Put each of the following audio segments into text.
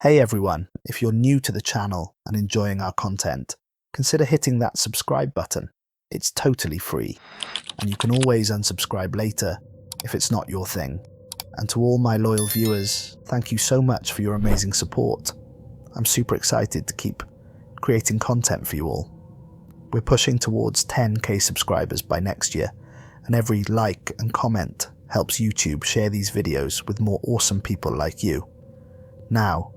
Hey everyone, if you're new to the channel and enjoying our content, consider hitting that subscribe button. It's totally free, and you can always unsubscribe later if it's not your thing. And to all my loyal viewers, thank you so much for your amazing support. I'm super excited to keep creating content for you all. We're pushing towards 10k subscribers by next year, and every like and comment helps YouTube share these videos with more awesome people like you. Now,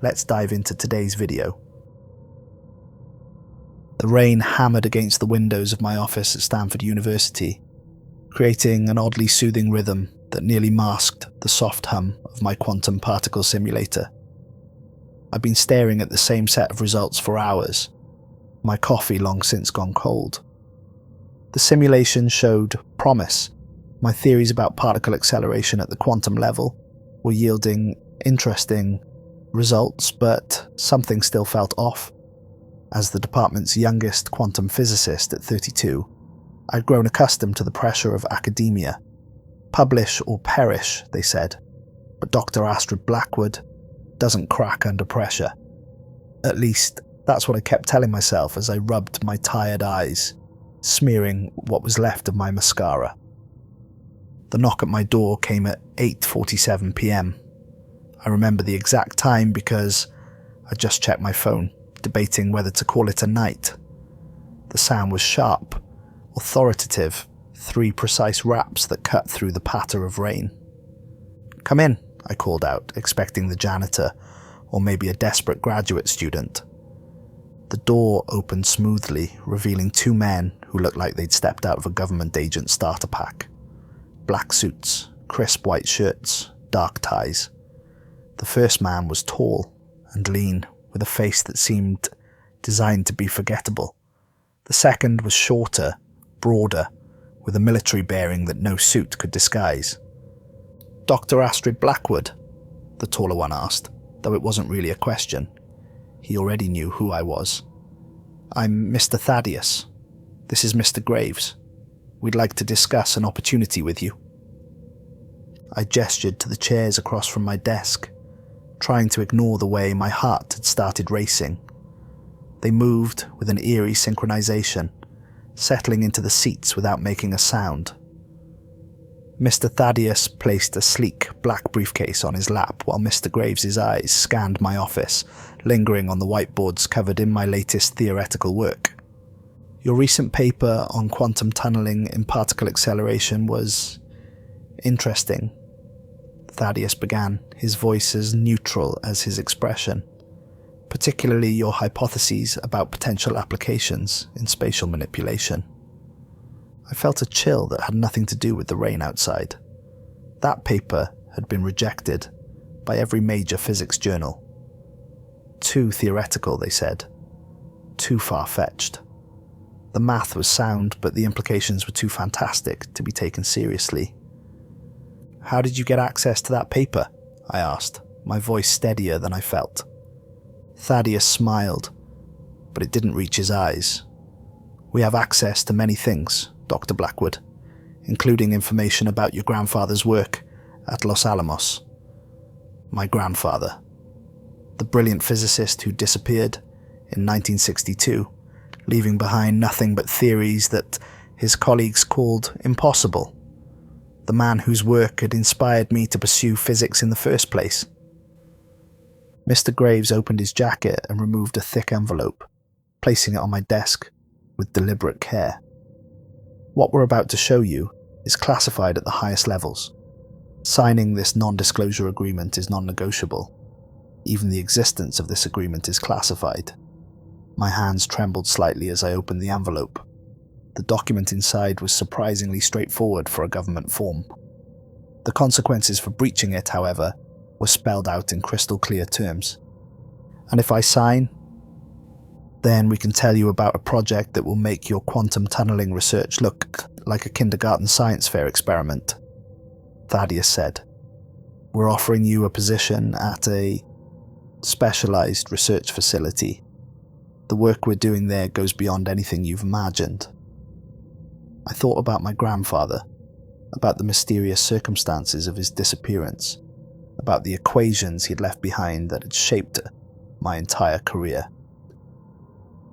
let's dive into today's video. The rain hammered against the windows of my office at Stanford University, creating an oddly soothing rhythm that nearly masked the soft hum of my quantum particle simulator. I've been staring at the same set of results for hours, my coffee long since gone cold. The simulation showed promise. My theories about particle acceleration at the quantum level were yielding interesting results, but something still felt off. As the department's youngest quantum physicist at 32, I'd grown accustomed to the pressure of academia. Publish or perish, they said, but Dr. Astrid Blackwood doesn't crack under pressure. At least, that's what I kept telling myself as I rubbed my tired eyes, smearing what was left of my mascara. The knock at my door came at 8:47 p.m. I remember the exact time because I just checked my phone, debating whether to call it a night. The sound was sharp, authoritative, 3 precise raps that cut through the patter of rain. "Come in," I called out, expecting the janitor, or maybe a desperate graduate student. The door opened smoothly, revealing 2 men who looked like they'd stepped out of a government agent starter pack. Black suits, crisp white shirts, dark ties. The first man was tall and lean, with a face that seemed designed to be forgettable. The second was shorter, broader, with a military bearing that no suit could disguise. "Dr. Astrid Blackwood?" the taller one asked, though it wasn't really a question. He already knew who I was. "I'm Mr. Thaddeus. This is Mr. Graves. We'd like to discuss an opportunity with you." I gestured to the chairs across from my desk, trying to ignore the way my heart had started racing. They moved with an eerie synchronization, settling into the seats without making a sound. Mr. Thaddeus placed a sleek black briefcase on his lap while Mr. Graves' eyes scanned my office, lingering on the whiteboards covered in my latest theoretical work. "Your recent paper on quantum tunneling in particle acceleration was interesting," Thaddeus began, his voice as neutral as his expression, "particularly your hypotheses about potential applications in spatial manipulation." I felt a chill that had nothing to do with the rain outside. That paper had been rejected by every major physics journal. Too theoretical, they said. Too far-fetched. The math was sound, but the implications were too fantastic to be taken seriously. "How did you get access to that paper?" I asked, my voice steadier than I felt. Thaddeus smiled, but it didn't reach his eyes. "We have access to many things, Dr. Blackwood, including information about your grandfather's work at Los Alamos." My grandfather. The brilliant physicist who disappeared in 1962, leaving behind nothing but theories that his colleagues called impossible. The man whose work had inspired me to pursue physics in the first place. Mr. Graves opened his jacket and removed a thick envelope, placing it on my desk with deliberate care. "What we're about to show you is classified at the highest levels. Signing this non-disclosure agreement is non-negotiable. Even the existence of this agreement is classified." My hands trembled slightly as I opened the envelope. The document inside was surprisingly straightforward for a government form. The consequences for breaching it, however, were spelled out in crystal clear terms. "And if I sign, then we can tell you about a project that will make your quantum tunneling research look like a kindergarten science fair experiment," Thaddeus said. "We're offering you a position at a specialized research facility. The work we're doing there goes beyond anything you've imagined." I thought about my grandfather, about the mysterious circumstances of his disappearance, about the equations he'd left behind that had shaped my entire career.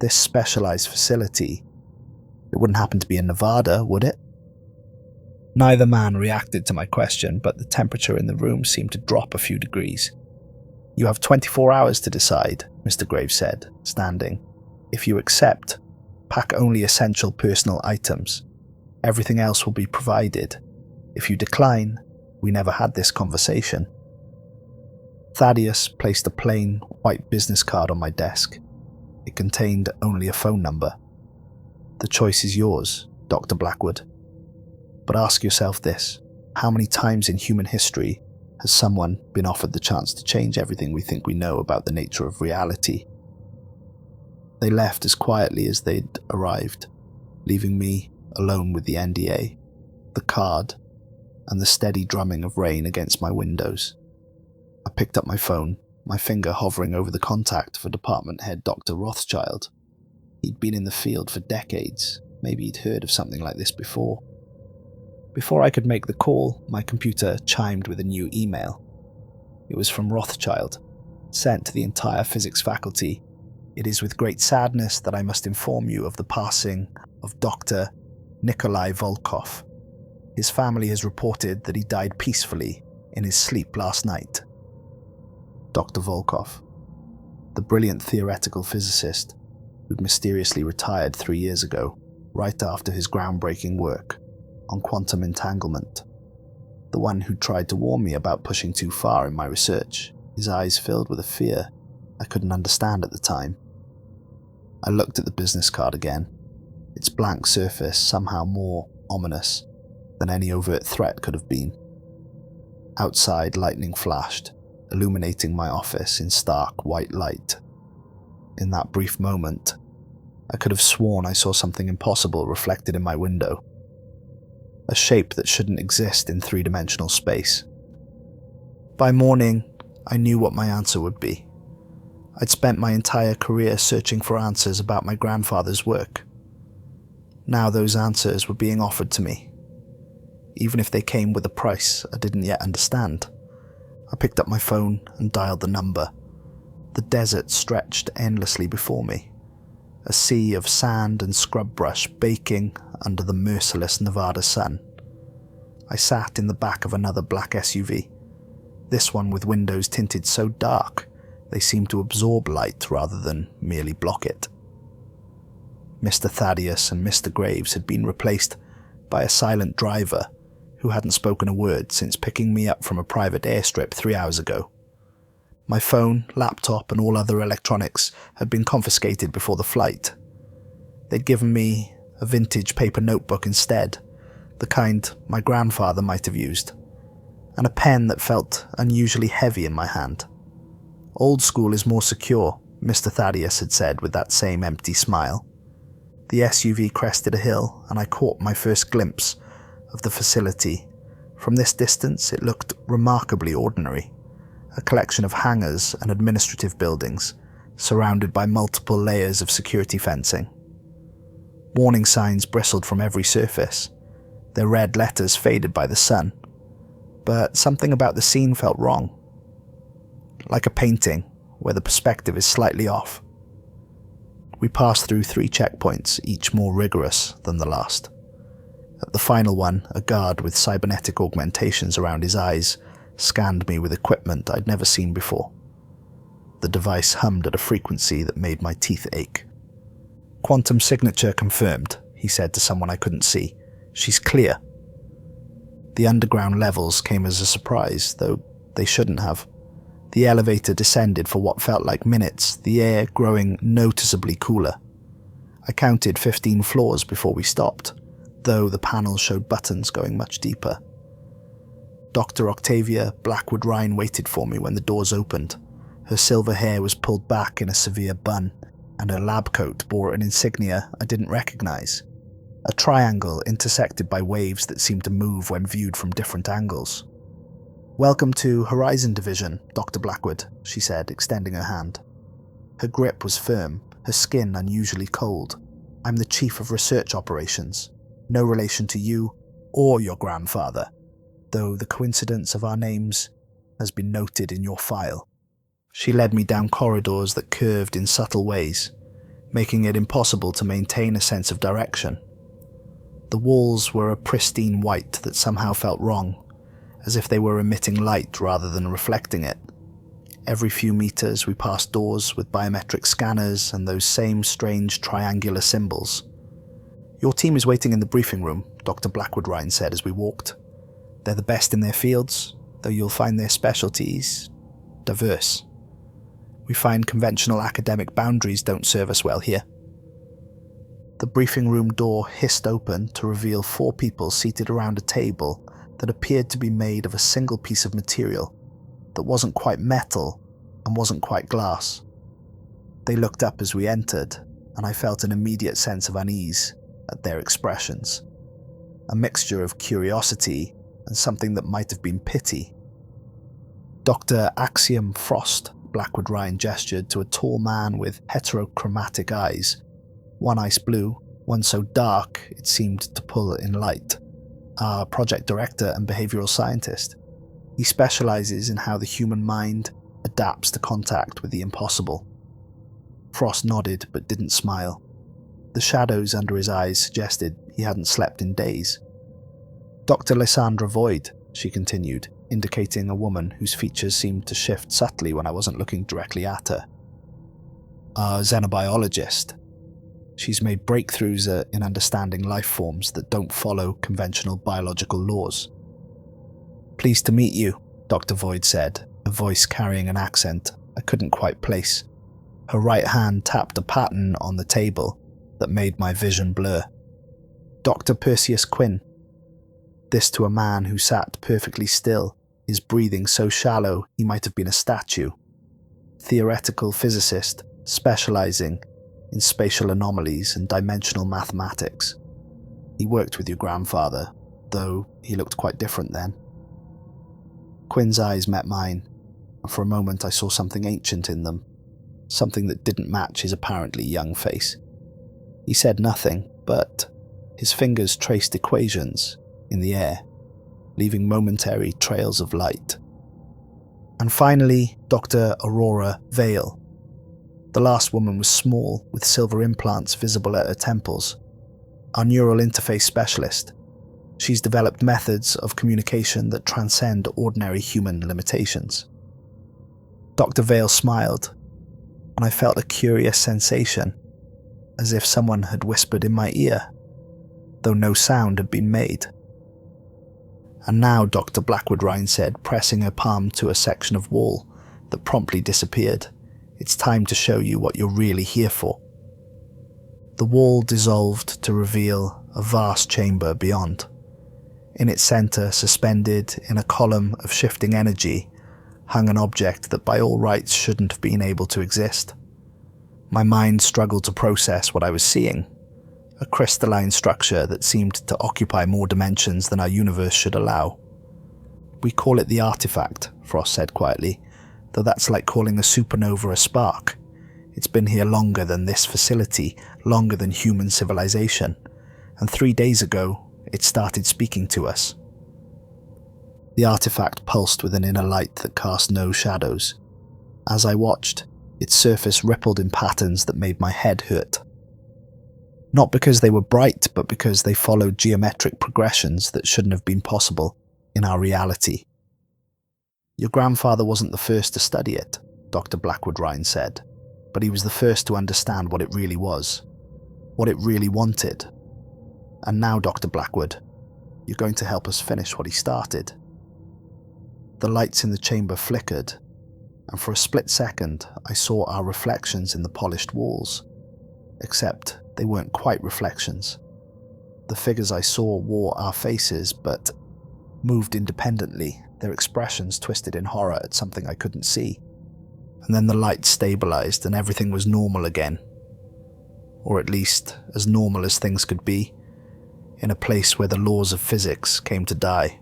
This specialized facility, it wouldn't happen to be in Nevada, would it? Neither man reacted to my question, but the temperature in the room seemed to drop a few degrees. "You have 24 hours to decide," Mr. Graves said, standing. "If you accept, pack only essential personal items. Everything else will be provided. If you decline, we never had this conversation." Thaddeus placed a plain, white business card on my desk. It contained only a phone number. "The choice is yours, Dr. Blackwood. But ask yourself this: how many times in human history has someone been offered the chance to change everything we think we know about the nature of reality?" They left as quietly as they'd arrived, leaving me alone with the NDA, the card, and the steady drumming of rain against my windows. I picked up my phone, my finger hovering over the contact for Department Head Dr. Rothschild. He'd been in the field for decades. Maybe he'd heard of something like this before. Before I could make the call, my computer chimed with a new email. It was from Rothschild, sent to the entire physics faculty. "It is with great sadness that I must inform you of the passing of Dr. Nikolai Volkov. His family has reported that he died peacefully in his sleep last night." Dr. Volkov, the brilliant theoretical physicist who'd mysteriously retired 3 years ago, right after his groundbreaking work on quantum entanglement. The one who tried to warn me about pushing too far in my research, his eyes filled with a fear I couldn't understand at the time. I looked at the business card again, its blank surface somehow more ominous than any overt threat could have been. Outside, lightning flashed, illuminating my office in stark white light. In that brief moment, I could have sworn I saw something impossible reflected in my window. A shape that shouldn't exist in three-dimensional space. By morning, I knew what my answer would be. I'd spent my entire career searching for answers about my grandfather's work. Now those answers were being offered to me, even if they came with a price I didn't yet understand. I picked up my phone and dialed the number. The desert stretched endlessly before me, a sea of sand and scrub brush baking under the merciless Nevada sun. I sat in the back of another black SUV, this one with windows tinted so dark they seemed to absorb light rather than merely block it. Mr. Thaddeus and Mr. Graves had been replaced by a silent driver who hadn't spoken a word since picking me up from a private airstrip 3 hours ago. My phone, laptop, and all other electronics had been confiscated before the flight. They'd given me a vintage paper notebook instead, the kind my grandfather might have used, and a pen that felt unusually heavy in my hand. "Old school is more secure," Mr. Thaddeus had said with that same empty smile. The SUV crested a hill, and I caught my first glimpse of the facility. From this distance, it looked remarkably ordinary, a collection of hangars and administrative buildings, surrounded by multiple layers of security fencing. Warning signs bristled from every surface, their red letters faded by the sun, but something about the scene felt wrong. Like a painting, where the perspective is slightly off. We passed through 3 checkpoints, each more rigorous than the last. At the final one, a guard with cybernetic augmentations around his eyes scanned me with equipment I'd never seen before. The device hummed at a frequency that made my teeth ache. "Quantum signature confirmed," he said to someone I couldn't see. "She's clear." The underground levels came as a surprise, though they shouldn't have. The elevator descended for what felt like minutes, the air growing noticeably cooler. I counted 15 floors before we stopped, though the panels showed buttons going much deeper. Dr. Octavia Blackwood-Rhine waited for me when the doors opened. Her silver hair was pulled back in a severe bun, and her lab coat bore an insignia I didn't recognize. A triangle intersected by waves that seemed to move when viewed from different angles. "Welcome to Horizon Division, Dr. Blackwood," she said, extending her hand. Her grip was firm, her skin unusually cold. "I'm the Chief of Research Operations. No relation to you or your grandfather, though the coincidence of our names has been noted in your file." She led me down corridors that curved in subtle ways, making it impossible to maintain a sense of direction. The walls were a pristine white that somehow felt wrong, as if they were emitting light rather than reflecting it. Every few meters we passed doors with biometric scanners and those same strange triangular symbols. "Your team is waiting in the briefing room," Dr. Blackwood-Ryan said as we walked. "They're the best in their fields, though you'll find their specialties diverse. We find conventional academic boundaries don't serve us well here." The briefing room door hissed open to reveal 4 people seated around a table that appeared to be made of a single piece of material that wasn't quite metal and wasn't quite glass. They looked up as we entered, and I felt an immediate sense of unease at their expressions, a mixture of curiosity and something that might have been pity. "Dr. Axiom Frost," Blackwood-Ryan gestured to a tall man with heterochromatic eyes, one ice blue, one so dark it seemed to pull in light. "Our project director and behavioral scientist. He specializes in how the human mind adapts to contact with the impossible." Frost nodded but didn't smile. The shadows under his eyes suggested he hadn't slept in days. "Dr. Lysandra Void," she continued, indicating a woman whose features seemed to shift subtly when I wasn't looking directly at her. "Our xenobiologist. She's made breakthroughs in understanding life forms that don't follow conventional biological laws." "Pleased to meet you," Dr. Void said, a voice carrying an accent I couldn't quite place. Her right hand tapped a pattern on the table that made my vision blur. "Dr. Perseus Quinn." This to a man who sat perfectly still, his breathing so shallow he might have been a statue. Theoretical physicist specializing in spatial anomalies and dimensional mathematics. He worked with your grandfather, though he looked quite different then. Quinn's eyes met mine, and for a moment I saw something ancient in them, something that didn't match his apparently young face. He said nothing, but his fingers traced equations in the air, leaving momentary trails of light. And finally, Dr. Aurora Vale. The last woman was small, with silver implants visible at her temples. Our neural interface specialist. She's developed methods of communication that transcend ordinary human limitations. Dr. Vale smiled, and I felt a curious sensation, as if someone had whispered in my ear, though no sound had been made. "And now," Dr. Blackwood-Ryan said, pressing her palm to a section of wall that promptly disappeared, "it's time to show you what you're really here for." The wall dissolved to reveal a vast chamber beyond. In its center, suspended in a column of shifting energy, hung an object that by all rights shouldn't have been able to exist. My mind struggled to process what I was seeing. A crystalline structure that seemed to occupy more dimensions than our universe should allow. "We call it the artifact," Frost said quietly, "though that's like calling a supernova a spark. It's been here longer than this facility, longer than human civilization, and 3 days ago, it started speaking to us." The artifact pulsed with an inner light that cast no shadows. As I watched, its surface rippled in patterns that made my head hurt. Not because they were bright, but because they followed geometric progressions that shouldn't have been possible in our reality. "Your grandfather wasn't the first to study it," Dr. Blackwood-Ryan said, "but he was the first to understand what it really was, what it really wanted. And now, Dr. Blackwood, you're going to help us finish what he started." The lights in the chamber flickered, and for a split second I saw our reflections in the polished walls, except they weren't quite reflections. The figures I saw wore our faces, but moved independently, their expressions twisted in horror at something I couldn't see. And then the light stabilized and everything was normal again. Or at least as normal as things could be, in a place where the laws of physics came to die.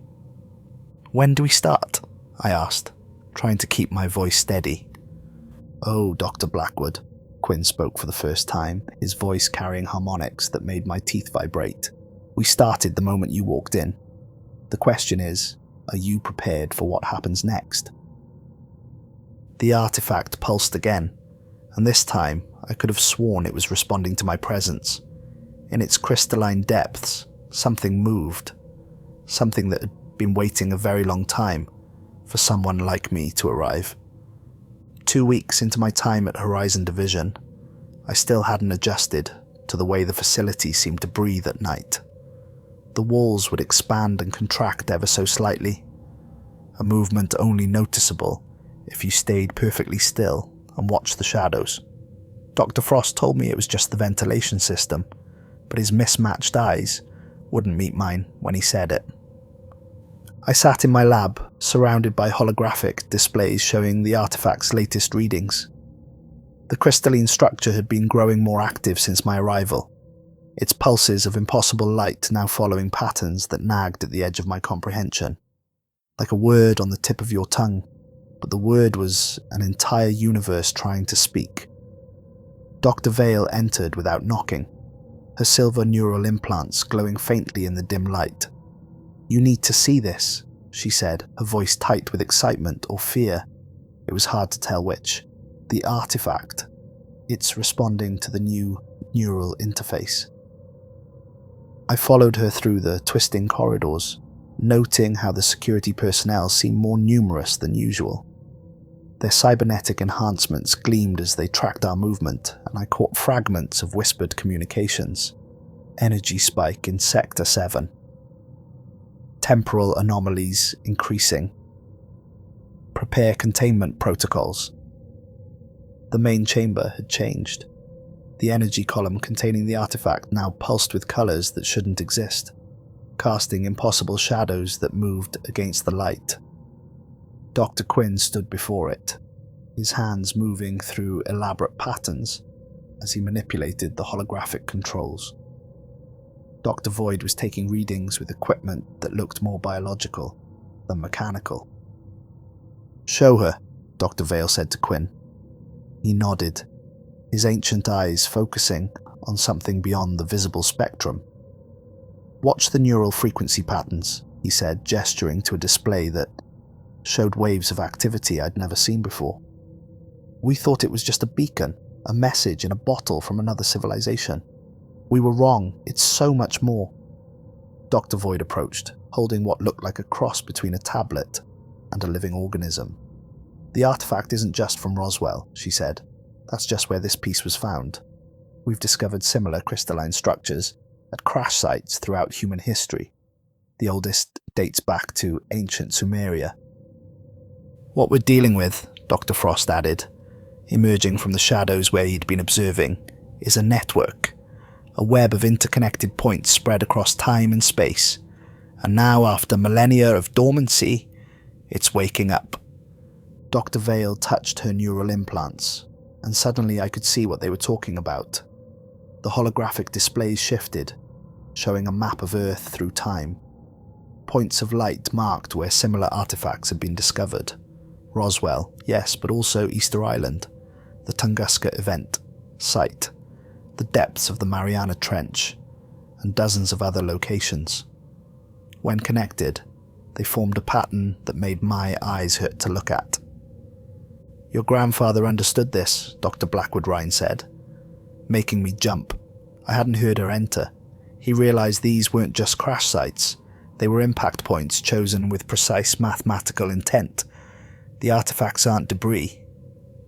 "When do we start?" I asked, trying to keep my voice steady. "Oh, Dr. Blackwood," Quinn spoke for the first time, his voice carrying harmonics that made my teeth vibrate. "We started the moment you walked in. The question is, are you prepared for what happens next?" The artifact pulsed again, and this time I could have sworn it was responding to my presence. In its crystalline depths, something moved. Something that had been waiting a very long time for someone like me to arrive. 2 weeks into my time at Horizon Division, I still hadn't adjusted to the way the facility seemed to breathe at night. The walls would expand and contract ever so slightly, a movement only noticeable if you stayed perfectly still and watched the shadows. Dr. Frost told me it was just the ventilation system, but his mismatched eyes wouldn't meet mine when he said it. I sat in my lab, surrounded by holographic displays showing the artifact's latest readings. The crystalline structure had been growing more active since my arrival, its pulses of impossible light now following patterns that nagged at the edge of my comprehension. Like a word on the tip of your tongue, but the word was an entire universe trying to speak. Dr. Vale entered without knocking, her silver neural implants glowing faintly in the dim light. "You need to see this," she said, her voice tight with excitement or fear. It was hard to tell which. "The artifact. It's responding to the new neural interface." I followed her through the twisting corridors, noting how the security personnel seemed more numerous than usual. Their cybernetic enhancements gleamed as they tracked our movement, and I caught fragments of whispered communications. Energy spike in Sector 7. Temporal anomalies increasing. Prepare containment protocols. The main chamber had changed. The energy column containing the artifact now pulsed with colours that shouldn't exist, casting impossible shadows that moved against the light. Dr. Quinn stood before it, his hands moving through elaborate patterns as he manipulated the holographic controls. Dr. Void was taking readings with equipment that looked more biological than mechanical. "Show her," Dr. Vale said to Quinn. He nodded, his ancient eyes focusing on something beyond the visible spectrum. "Watch the neural frequency patterns," he said, gesturing to a display that showed waves of activity I'd never seen before. "We thought it was just a beacon, a message in a bottle from another civilization. We were wrong, it's so much more." Dr. Void approached, holding what looked like a cross between a tablet and a living organism. "The artifact isn't just from Roswell," she said. "That's just where this piece was found. We've discovered similar crystalline structures at crash sites throughout human history. The oldest dates back to ancient Sumeria." "What we're dealing with," Dr. Frost added, emerging from the shadows where he'd been observing, "is a network, a web of interconnected points spread across time and space. And now, after millennia of dormancy, it's waking up." Dr. Vale touched her neural implants, and suddenly I could see what they were talking about. The holographic displays shifted, showing a map of Earth through time. Points of light marked where similar artifacts had been discovered. Roswell, yes, but also Easter Island, the Tunguska event site, the depths of the Mariana Trench, and dozens of other locations. When connected, they formed a pattern that made my eyes hurt to look at. "Your grandfather understood this," Dr. Blackwood-Rhine said, making me jump. I hadn't heard her enter. He realized these weren't just crash sites, they were impact points chosen with precise mathematical intent. The artifacts aren't debris,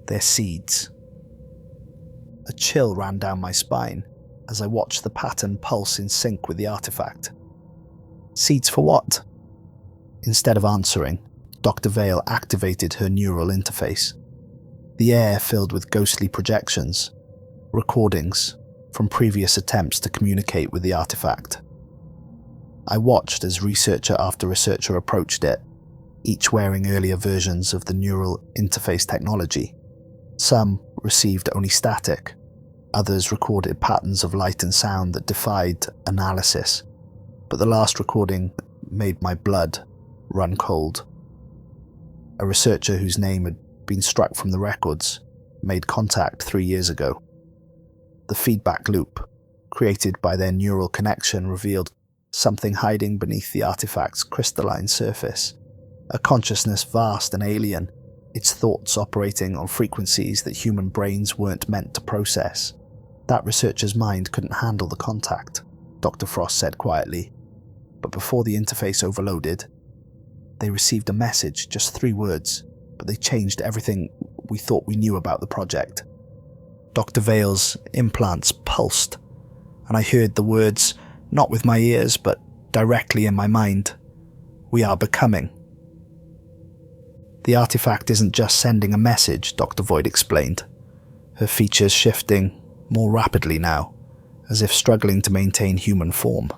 they're seeds. A chill ran down my spine as I watched the pattern pulse in sync with the artifact. "Seeds for what?" Instead of answering, Dr. Vale activated her neural interface. The air filled with ghostly projections, recordings from previous attempts to communicate with the artifact. I watched as researcher after researcher approached it, each wearing earlier versions of the neural interface technology. Some received only static, others recorded patterns of light and sound that defied analysis, but the last recording made my blood run cold. A researcher whose name had been struck from the records made contact 3 years ago. The feedback loop, created by their neural connection, revealed something hiding beneath the artifact's crystalline surface, a consciousness vast and alien, Its thoughts operating on frequencies that human brains weren't meant to process. That researcher's mind couldn't handle the contact, Dr. Frost said quietly. But before the interface overloaded, they received a message, just 3 words, but they changed everything we thought we knew about the project. Dr. Vale's implants pulsed, and I heard the words, not with my ears, but directly in my mind. We are becoming. The artifact isn't just sending a message, Dr. Void explained, her features shifting more rapidly now, as if struggling to maintain human form.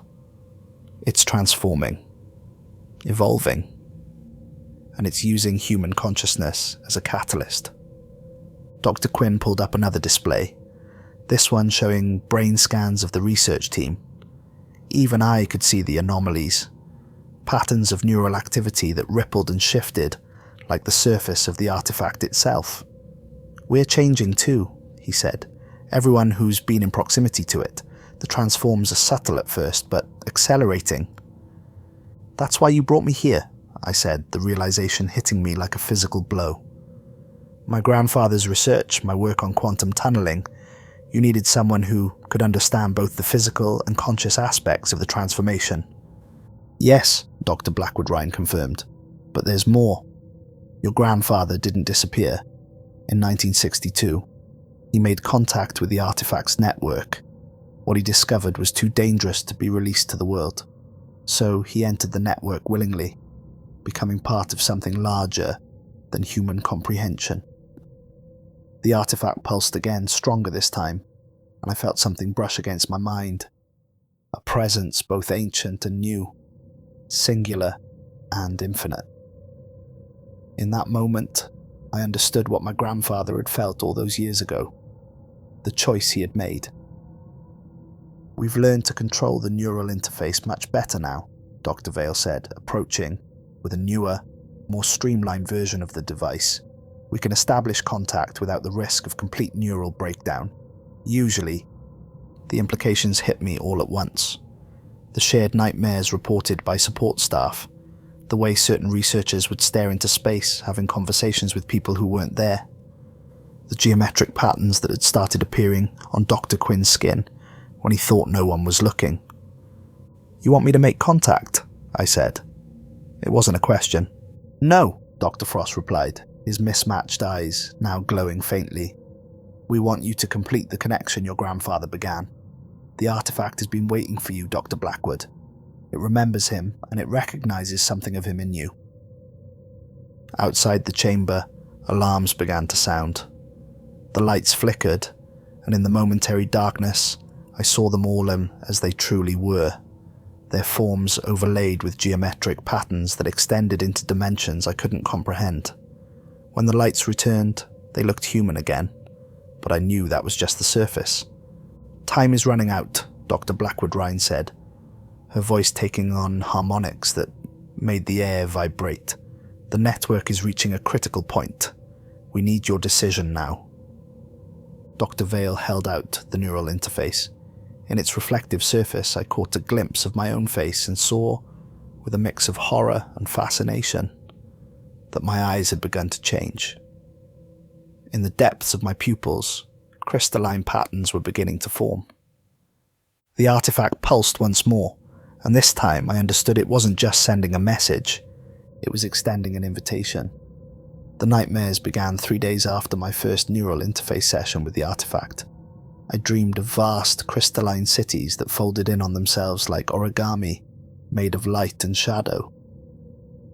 It's transforming, evolving, and it's using human consciousness as a catalyst. Dr. Quinn pulled up another display, this one showing brain scans of the research team. Even I could see the anomalies, patterns of neural activity that rippled and shifted like the surface of the artifact itself. We're changing too, he said. Everyone who's been in proximity to it. The transforms are subtle at first, but accelerating. That's why you brought me here, I said, the realization hitting me like a physical blow. My grandfather's research, my work on quantum tunneling, you needed someone who could understand both the physical and conscious aspects of the transformation. Yes, Dr. Blackwood-Ryan confirmed, but there's more. Your grandfather didn't disappear. In 1962, he made contact with the artifact's network. What he discovered was too dangerous to be released to the world, so he entered the network willingly, becoming part of something larger than human comprehension. The artifact pulsed again, stronger this time, and I felt something brush against my mind. A presence both ancient and new, singular and infinite. In that moment, I understood what my grandfather had felt all those years ago, the choice he had made. We've learned to control the neural interface much better now, Dr. Vale said, approaching with a newer, more streamlined version of the device. We can establish contact without the risk of complete neural breakdown. Usually, the implications hit me all at once. The shared nightmares reported by support staff, the way certain researchers would stare into space, having conversations with people who weren't there, the geometric patterns that had started appearing on Dr. Quinn's skin when he thought no one was looking. You want me to make contact? I said. It wasn't a question. No, Dr. Frost replied, his mismatched eyes now glowing faintly. We want you to complete the connection your grandfather began. The artifact has been waiting for you, Dr. Blackwood. It remembers him, and it recognizes something of him in you. Outside the chamber, alarms began to sound. The lights flickered, and in the momentary darkness, I saw them all as they truly were, their forms overlaid with geometric patterns that extended into dimensions I couldn't comprehend. When the lights returned, they looked human again, but I knew that was just the surface. Time is running out, Dr. Blackwood-Ryan said, her voice taking on harmonics that made the air vibrate. The network is reaching a critical point. We need your decision now. Dr. Vale held out the neural interface. In its reflective surface, I caught a glimpse of my own face and saw, with a mix of horror and fascination, that my eyes had begun to change. In the depths of my pupils, crystalline patterns were beginning to form. The artifact pulsed once more, and this time I understood it wasn't just sending a message, it was extending an invitation. The nightmares began 3 days after my first neural interface session with the artifact. I dreamed of vast crystalline cities that folded in on themselves like origami, made of light and shadow.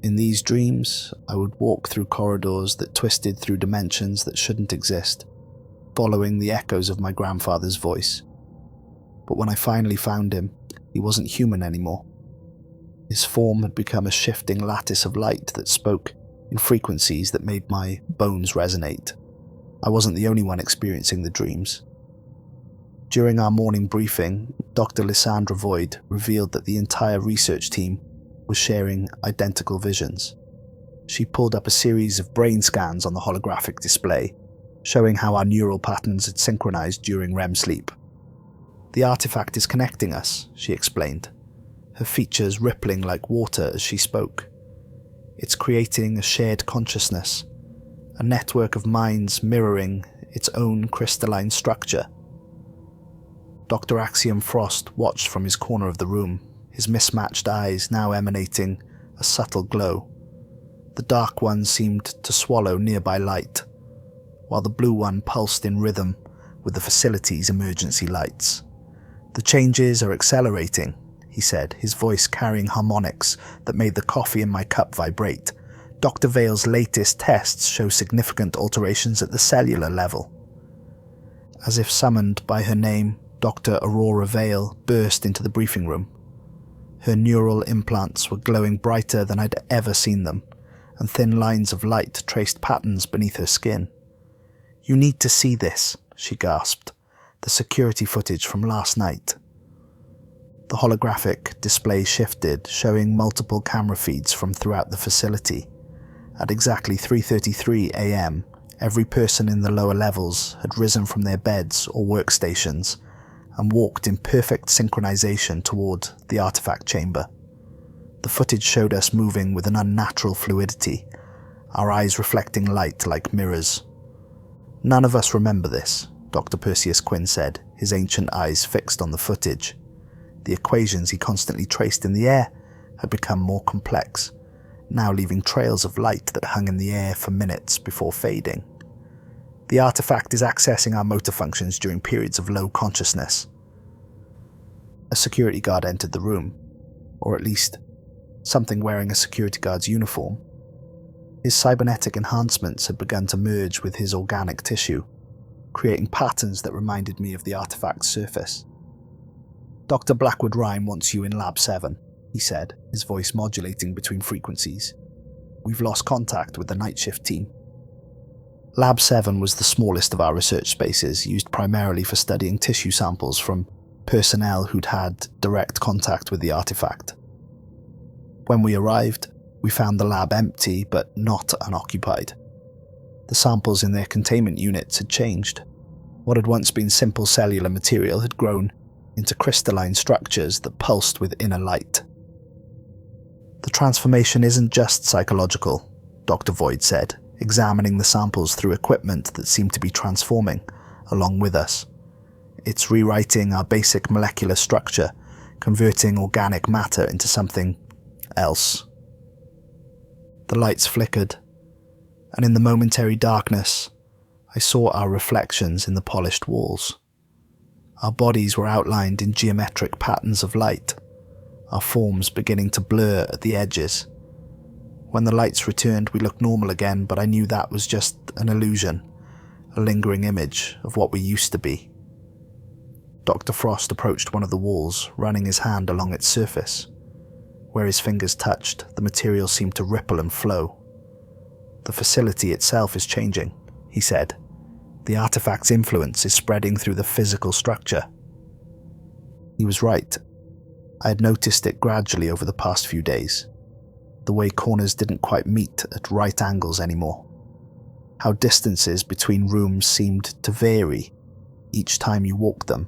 In these dreams, I would walk through corridors that twisted through dimensions that shouldn't exist, following the echoes of my grandfather's voice. But when I finally found him, he wasn't human anymore. His form had become a shifting lattice of light that spoke in frequencies that made my bones resonate. I wasn't the only one experiencing the dreams. During our morning briefing, Dr. Lysandra Void revealed that the entire research team was sharing identical visions. She pulled up a series of brain scans on the holographic display, showing how our neural patterns had synchronized during REM sleep. The artifact is connecting us, she explained, her features rippling like water as she spoke. It's creating a shared consciousness, a network of minds mirroring its own crystalline structure. Dr. Axiom Frost watched from his corner of the room, his mismatched eyes now emanating a subtle glow. The dark one seemed to swallow nearby light, while the blue one pulsed in rhythm with the facility's emergency lights. "The changes are accelerating," he said, his voice carrying harmonics that made the coffee in my cup vibrate. "Dr. Vale's latest tests show significant alterations at the cellular level." As if summoned by her name, Dr. Aurora Vale burst into the briefing room. Her neural implants were glowing brighter than I'd ever seen them, and thin lines of light traced patterns beneath her skin. "You need to see this," she gasped, "the security footage from last night." The holographic display shifted, showing multiple camera feeds from throughout the facility. At exactly 3:33 a.m., every person in the lower levels had risen from their beds or workstations and walked in perfect synchronization toward the artifact chamber. The footage showed us moving with an unnatural fluidity, our eyes reflecting light like mirrors. "None of us remember this," Dr. Perseus Quinn said, his ancient eyes fixed on the footage. The equations he constantly traced in the air had become more complex, now leaving trails of light that hung in the air for minutes before fading. "The artifact is accessing our motor functions during periods of low consciousness." A security guard entered the room, or at least something wearing a security guard's uniform. His cybernetic enhancements had begun to merge with his organic tissue, creating patterns that reminded me of the artifact's surface. "Dr. Blackwood Rhyme wants you in Lab 7, he said, his voice modulating between frequencies. "We've lost contact with the night shift team." Lab 7 was the smallest of our research spaces, used primarily for studying tissue samples from personnel who'd had direct contact with the artifact. When we arrived, we found the lab empty but not unoccupied. The samples in their containment units had changed. What had once been simple cellular material had grown into crystalline structures that pulsed with inner light. "The transformation isn't just psychological," Dr. Void said, examining the samples through equipment that seemed to be transforming along with us. "It's rewriting our basic molecular structure, converting organic matter into something else." The lights flickered, and in the momentary darkness, I saw our reflections in the polished walls. Our bodies were outlined in geometric patterns of light, our forms beginning to blur at the edges. When the lights returned, we looked normal again, but I knew that was just an illusion, a lingering image of what we used to be. Dr. Frost approached one of the walls, running his hand along its surface. Where his fingers touched, the material seemed to ripple and flow. "The facility itself is changing," he said. "The artifact's influence is spreading through the physical structure." He was right. I had noticed it gradually over the past few days. The way corners didn't quite meet at right angles anymore. How distances between rooms seemed to vary each time you walked them.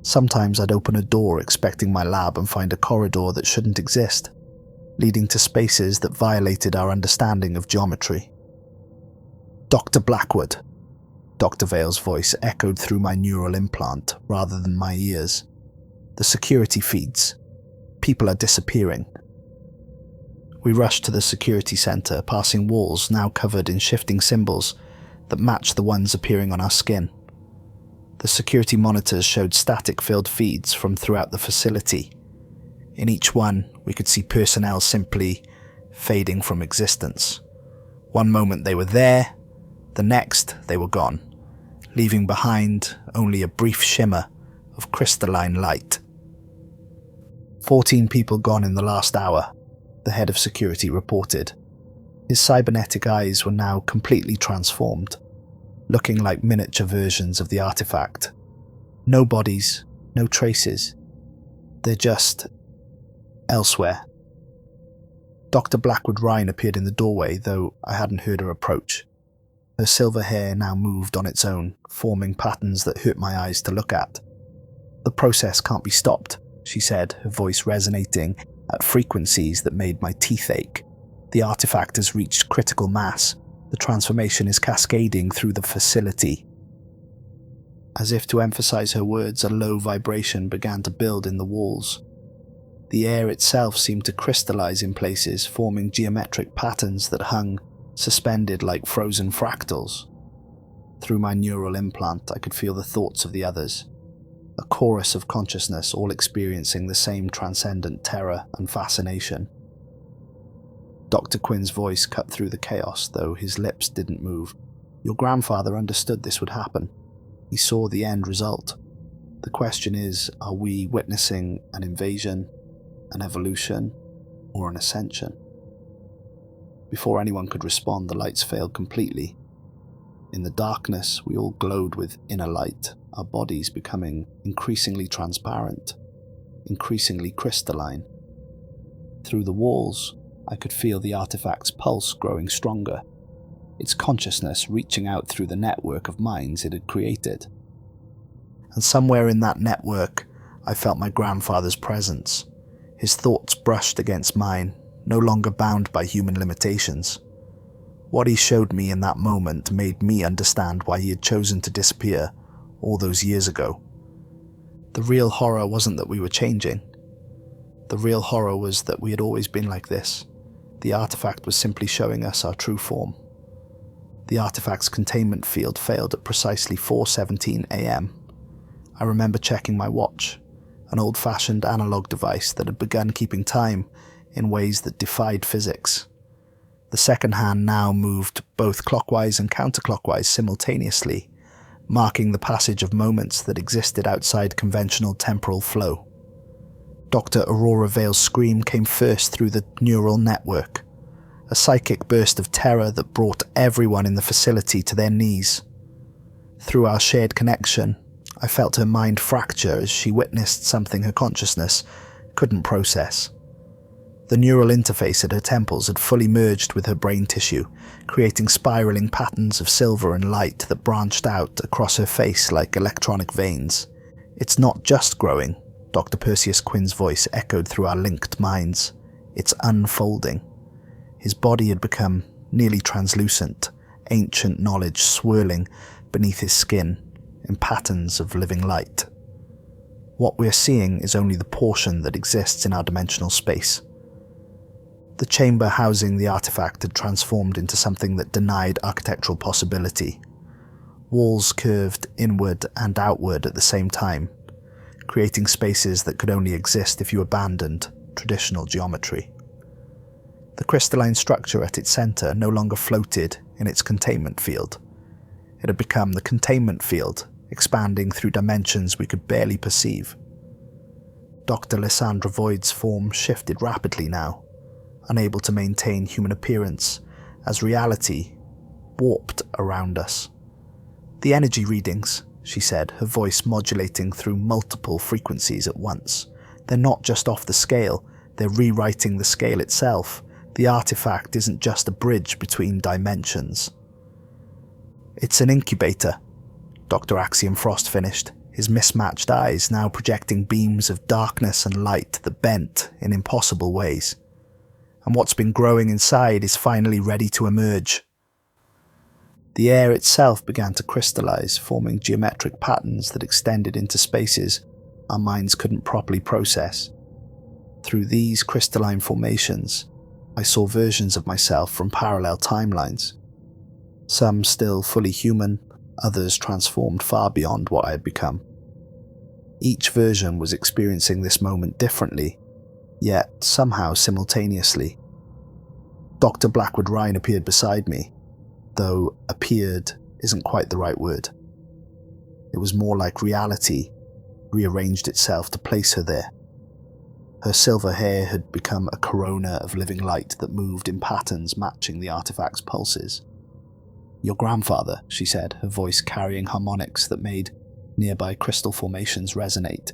Sometimes I'd open a door expecting my lab and find a corridor that shouldn't exist, leading to spaces that violated our understanding of geometry. "Dr. Blackwood," Dr. Vale's voice echoed through my neural implant rather than my ears. "The security feeds. People are disappearing." We rushed to the security center, passing walls now covered in shifting symbols that matched the ones appearing on our skin. The security monitors showed static-filled feeds from throughout the facility. In each one, we could see personnel simply fading from existence. One moment they were there, the next they were gone, leaving behind only a brief shimmer of crystalline light. 14 people gone in the last hour, the head of security reported. His cybernetic eyes were now completely transformed, looking like miniature versions of the artifact. No bodies, no traces. They're just elsewhere. Dr. Blackwood Rhine appeared in the doorway, though I hadn't heard her approach. Her silver hair now moved on its own, forming patterns that hurt my eyes to look at. "The process can't be stopped," she said, her voice resonating at frequencies that made my teeth ache. "The artifact has reached critical mass. The transformation is cascading through the facility. As if to emphasize her words, a low vibration began to build in the walls. The air itself seemed to crystallize in places, forming geometric patterns that hung, suspended like frozen fractals. Through my neural implant, I could feel the thoughts of the others, a chorus of consciousness, all experiencing the same transcendent terror and fascination. Dr. Quinn's voice cut through the chaos, though his lips didn't move. Your grandfather understood this would happen. He saw the end result. The question is, are we witnessing an invasion, an evolution, or an ascension? Before anyone could respond, the lights failed completely. In the darkness, we all glowed with inner light, our bodies becoming increasingly transparent, increasingly crystalline. Through the walls, I could feel the artifact's pulse growing stronger, its consciousness reaching out through the network of minds it had created. And somewhere in that network, I felt my grandfather's presence. His thoughts brushed against mine, no longer bound by human limitations. What he showed me in that moment made me understand why he had chosen to disappear all those years ago. The real horror wasn't that we were changing. The real horror was that we had always been like this. The artifact was simply showing us our true form. The artifact's containment field failed at precisely 4:17 a.m. I remember checking my watch, an old-fashioned analog device that had begun keeping time in ways that defied physics. The second hand now moved both clockwise and counterclockwise simultaneously, marking the passage of moments that existed outside conventional temporal flow. Dr. Aurora Vale's scream came first through the neural network, a psychic burst of terror that brought everyone in the facility to their knees. Through our shared connection, I felt her mind fracture as she witnessed something her consciousness couldn't process. The neural interface at her temples had fully merged with her brain tissue, creating spiraling patterns of silver and light that branched out across her face like electronic veins. It's not just growing, Dr. Perseus Quinn's voice echoed through our linked minds. It's unfolding. His body had become nearly translucent, ancient knowledge swirling beneath his skin in patterns of living light. What we're seeing is only the portion that exists in our dimensional space. The chamber housing the artifact had transformed into something that denied architectural possibility. Walls curved inward and outward at the same time, creating spaces that could only exist if you abandoned traditional geometry. The crystalline structure at its center no longer floated in its containment field. It had become the containment field, expanding through dimensions we could barely perceive. Dr. Lysandra Void's form shifted rapidly now, unable to maintain human appearance as reality warped around us. The energy readings, she said, her voice modulating through multiple frequencies at once. They're not just off the scale, they're rewriting the scale itself. The artifact isn't just a bridge between dimensions. It's an incubator, Dr. Axiom Frost finished, his mismatched eyes now projecting beams of darkness and light that bent in impossible ways. And what's been growing inside is finally ready to emerge. The air itself began to crystallize, forming geometric patterns that extended into spaces our minds couldn't properly process. Through these crystalline formations, I saw versions of myself from parallel timelines. Some still fully human, others transformed far beyond what I had become. Each version was experiencing this moment differently, yet somehow simultaneously. Dr. Blackwood Rhine appeared beside me, though appeared isn't quite the right word. It was more like reality rearranged itself to place her there. Her silver hair had become a corona of living light that moved in patterns matching the artifact's pulses. Your grandfather, she said, her voice carrying harmonics that made nearby crystal formations resonate.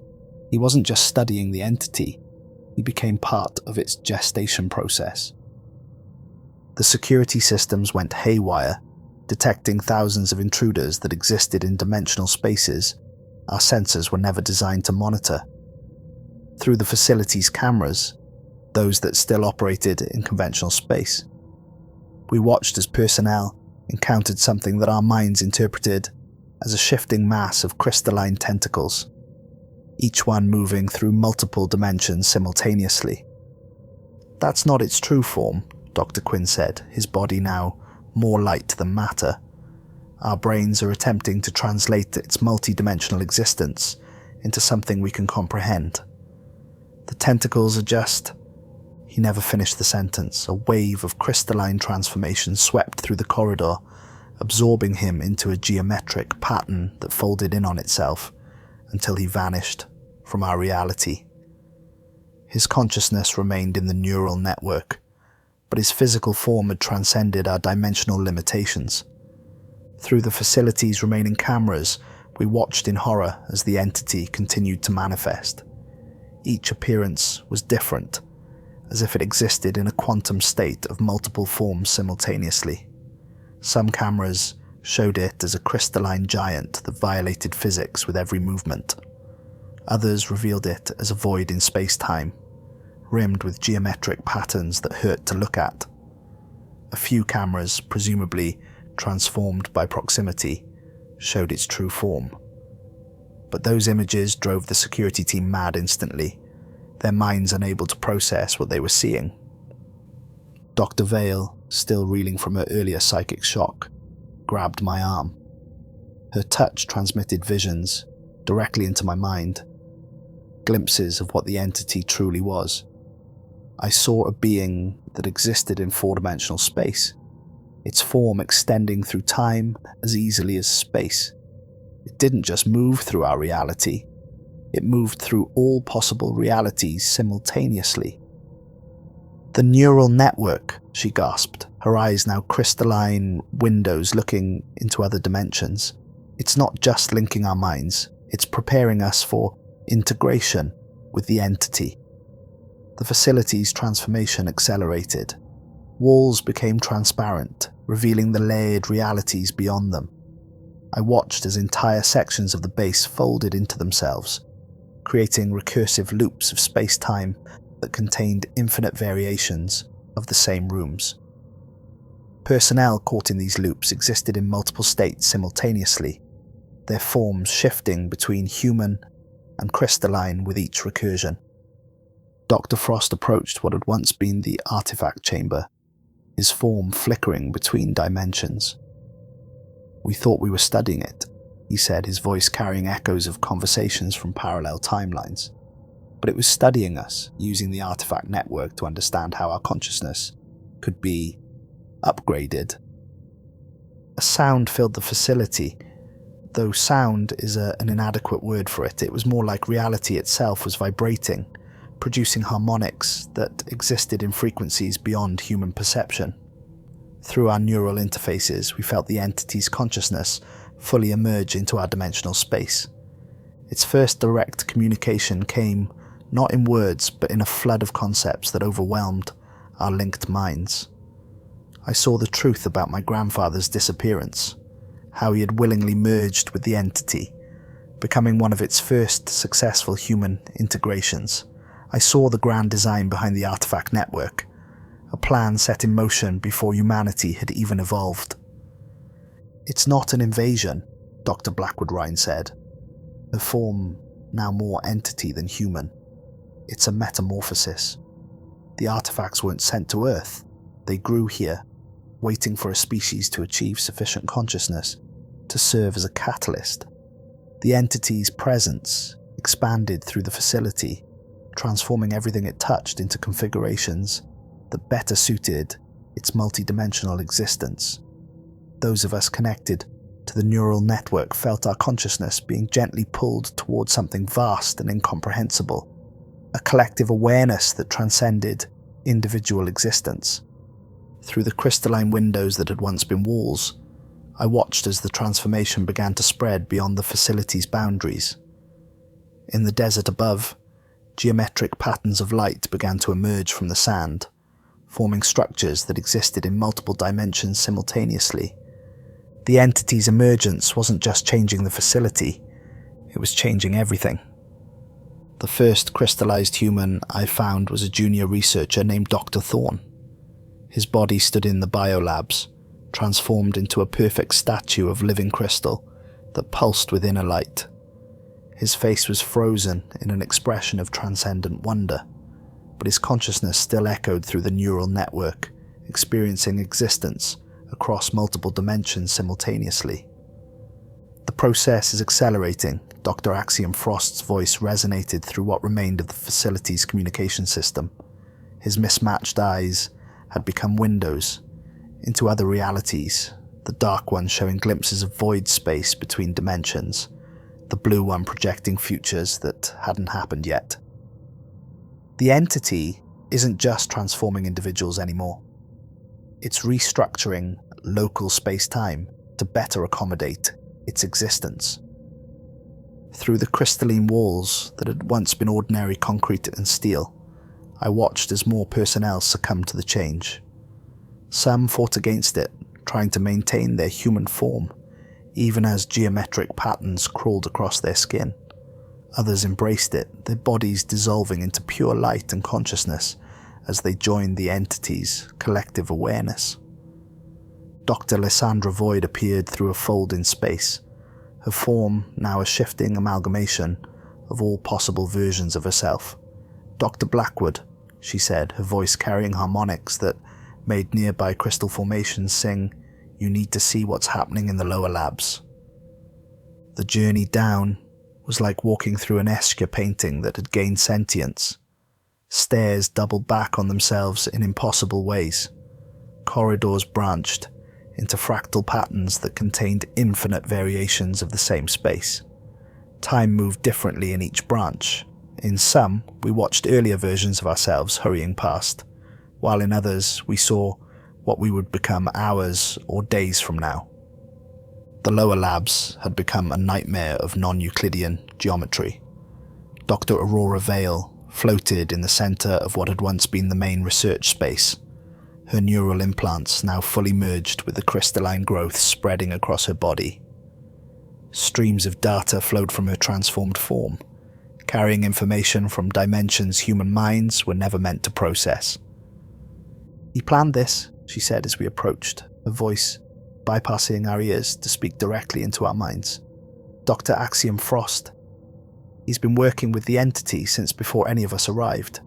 He wasn't just studying the entity, he became part of its gestation process. The security systems went haywire, detecting thousands of intruders that existed in dimensional spaces our sensors were never designed to monitor. Through the facility's cameras, those that still operated in conventional space, we watched as personnel, encountered something that our minds interpreted as a shifting mass of crystalline tentacles, each one moving through multiple dimensions simultaneously. "That's not its true form," Dr. Quinn said, his body now more light than matter. "Our brains are attempting to translate its multi-dimensional existence into something we can comprehend. The tentacles are just..." He never finished the sentence. A wave of crystalline transformation swept through the corridor, absorbing him into a geometric pattern that folded in on itself until he vanished from our reality. His consciousness remained in the neural network, but his physical form had transcended our dimensional limitations. Through the facility's remaining cameras, we watched in horror as the entity continued to manifest. Each appearance was different, as if it existed in a quantum state of multiple forms simultaneously. Some cameras showed it as a crystalline giant that violated physics with every movement. Others revealed it as a void in space-time, rimmed with geometric patterns that hurt to look at. A few cameras, presumably transformed by proximity, showed its true form. But those images drove the security team mad instantly, their minds unable to process what they were seeing. Dr. Vale, still reeling from her earlier psychic shock, grabbed my arm. Her touch transmitted visions directly into my mind, glimpses of what the entity truly was. I saw a being that existed in four-dimensional space, its form extending through time as easily as space. It didn't just move through our reality, it moved through all possible realities simultaneously. "The neural network," she gasped, her eyes now crystalline windows looking into other dimensions. "It's not just linking our minds, it's preparing us for integration with the entity." The facility's transformation accelerated. Walls became transparent, revealing the layered realities beyond them. I watched as entire sections of the base folded into themselves, creating recursive loops of space-time that contained infinite variations of the same rooms. Personnel caught in these loops existed in multiple states simultaneously, their forms shifting between human and crystalline with each recursion. Dr. Frost approached what had once been the artifact chamber, his form flickering between dimensions. "We thought we were studying it," he said, his voice carrying echoes of conversations from parallel timelines. "But it was studying us, using the artifact network to understand how our consciousness could be upgraded." A sound filled the facility, though sound is an inadequate word for it. It was more like reality itself was vibrating, producing harmonics that existed in frequencies beyond human perception. Through our neural interfaces, we felt the entity's consciousness fully emerge into our dimensional space. Its first direct communication came not in words, but in a flood of concepts that overwhelmed our linked minds. I saw the truth about my grandfather's disappearance, how he had willingly merged with the entity, becoming one of its first successful human integrations. I saw the grand design behind the artifact network, a plan set in motion before humanity had even evolved. "It's not an invasion," Dr. Blackwood-Ryan said, her form now more entity than human. "It's a metamorphosis. The artifacts weren't sent to Earth. They grew here, waiting for a species to achieve sufficient consciousness to serve as a catalyst. The entity's presence expanded through the facility, transforming everything it touched into configurations that better suited its multidimensional existence. Those of us connected to the neural network felt our consciousness being gently pulled towards something vast and incomprehensible, a collective awareness that transcended individual existence. Through the crystalline windows that had once been walls, I watched as the transformation began to spread beyond the facility's boundaries. In the desert above, geometric patterns of light began to emerge from the sand, forming structures that existed in multiple dimensions simultaneously. The entity's emergence wasn't just changing the facility, it was changing everything. The first crystallized human I found was a junior researcher named Dr. Thorne. His body stood in the biolabs, transformed into a perfect statue of living crystal that pulsed with inner light. His face was frozen in an expression of transcendent wonder, but his consciousness still echoed through the neural network, experiencing existence across multiple dimensions simultaneously. "The process is accelerating," Dr. Axiom Frost's voice resonated through what remained of the facility's communication system. His mismatched eyes had become windows into other realities, the dark one showing glimpses of void space between dimensions, the blue one projecting futures that hadn't happened yet. "The entity isn't just transforming individuals anymore. It's restructuring local space-time to better accommodate its existence." Through the crystalline walls that had once been ordinary concrete and steel, I watched as more personnel succumbed to the change. Some fought against it, trying to maintain their human form, even as geometric patterns crawled across their skin. Others embraced it, their bodies dissolving into pure light and consciousness as they joined the entity's collective awareness. Dr. Lysandra Void appeared through a fold in space, her form now a shifting amalgamation of all possible versions of herself. "Dr. Blackwood," she said, her voice carrying harmonics that made nearby crystal formations sing, "You need to see what's happening in the lower labs." The journey down was like walking through an Escher painting that had gained sentience. Stairs doubled back on themselves in impossible ways. Corridors branched into fractal patterns that contained infinite variations of the same space. Time moved differently in each branch. In some, we watched earlier versions of ourselves hurrying past, while in others we saw what we would become hours or days from now. The lower labs had become a nightmare of non-Euclidean geometry. Dr. Aurora Vale floated in the center of what had once been the main research space, her neural implants now fully merged with the crystalline growth spreading across her body. Streams of data flowed from her transformed form, carrying information from dimensions human minds were never meant to process. "He planned this," she said as we approached, her voice bypassing our ears to speak directly into our minds. "Dr. Axiom Frost. He's been working with the entity since before any of us arrived."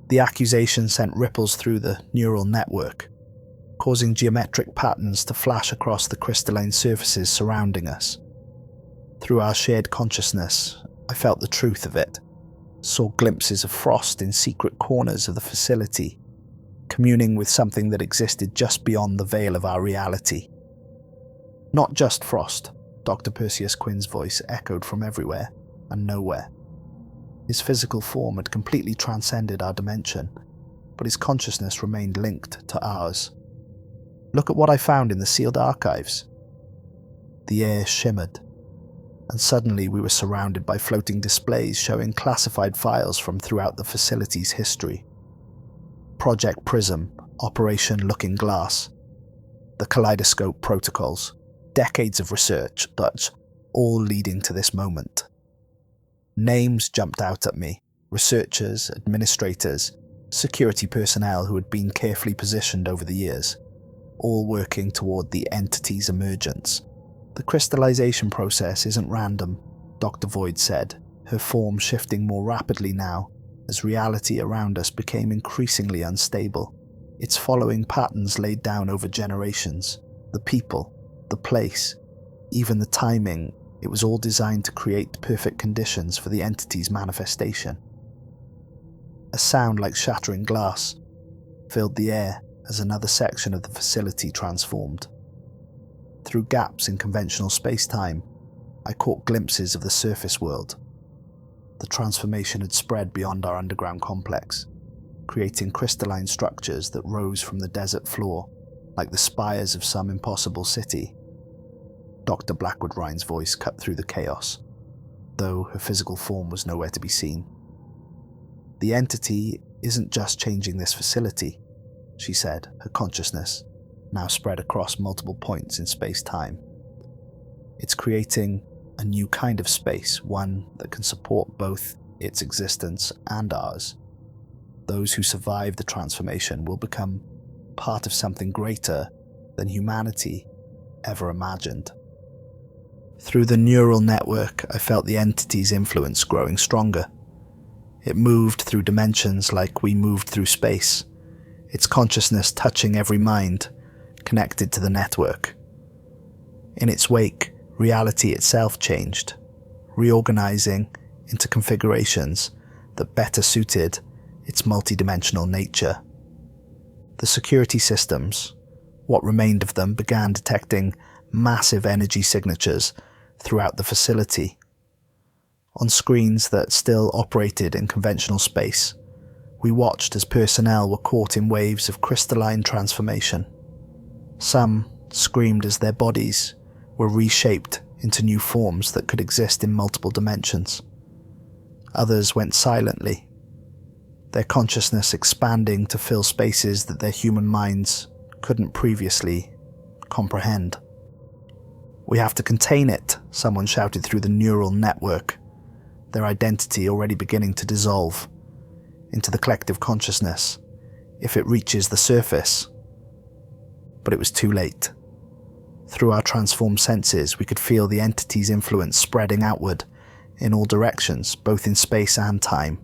The accusation sent ripples through the neural network, causing geometric patterns to flash across the crystalline surfaces surrounding us. Through our shared consciousness, I felt the truth of it, saw glimpses of Frost in secret corners of the facility, communing with something that existed just beyond the veil of our reality. "Not just Frost," Dr. Perseus Quinn's voice echoed from everywhere and nowhere. His physical form had completely transcended our dimension, but his consciousness remained linked to ours. "Look at what I found in the sealed archives." The air shimmered, and suddenly we were surrounded by floating displays showing classified files from throughout the facility's history. Project Prism, Operation Looking Glass, the Kaleidoscope protocols, decades of research, but all leading to this moment. Names jumped out at me, researchers, administrators, security personnel who had been carefully positioned over the years, all working toward the entity's emergence. "The crystallization process isn't random," Dr. Void said, her form shifting more rapidly now as reality around us became increasingly unstable. "It's following patterns laid down over generations. The people, the place, even the timing. It was all designed to create perfect conditions for the entity's manifestation." A sound like shattering glass filled the air as another section of the facility transformed. Through gaps in conventional space-time, I caught glimpses of the surface world. The transformation had spread beyond our underground complex, creating crystalline structures that rose from the desert floor like the spires of some impossible city. Dr. Blackwood Ryan's voice cut through the chaos, though her physical form was nowhere to be seen. "The entity isn't just changing this facility," she said, her consciousness now spread across multiple points in space-time. "It's creating a new kind of space, one that can support both its existence and ours. Those who survive the transformation will become part of something greater than humanity ever imagined. Through the neural network, I felt the entity's influence growing stronger. It moved through dimensions like we moved through space, its consciousness touching every mind, connected to the network. In its wake, reality itself changed, reorganizing into configurations that better suited its multidimensional nature. The security systems, what remained of them, began detecting massive energy signatures throughout the facility. On screens that still operated in conventional space, we watched as personnel were caught in waves of crystalline transformation. Some screamed as their bodies were reshaped into new forms that could exist in multiple dimensions. Others went silently, their consciousness expanding to fill spaces that their human minds couldn't previously comprehend. "We have to contain it," someone shouted through the neural network, their identity already beginning to dissolve into the collective consciousness if it reaches the surface. But it was too late. Through our transformed senses, we could feel the entity's influence spreading outward in all directions, both in space and time.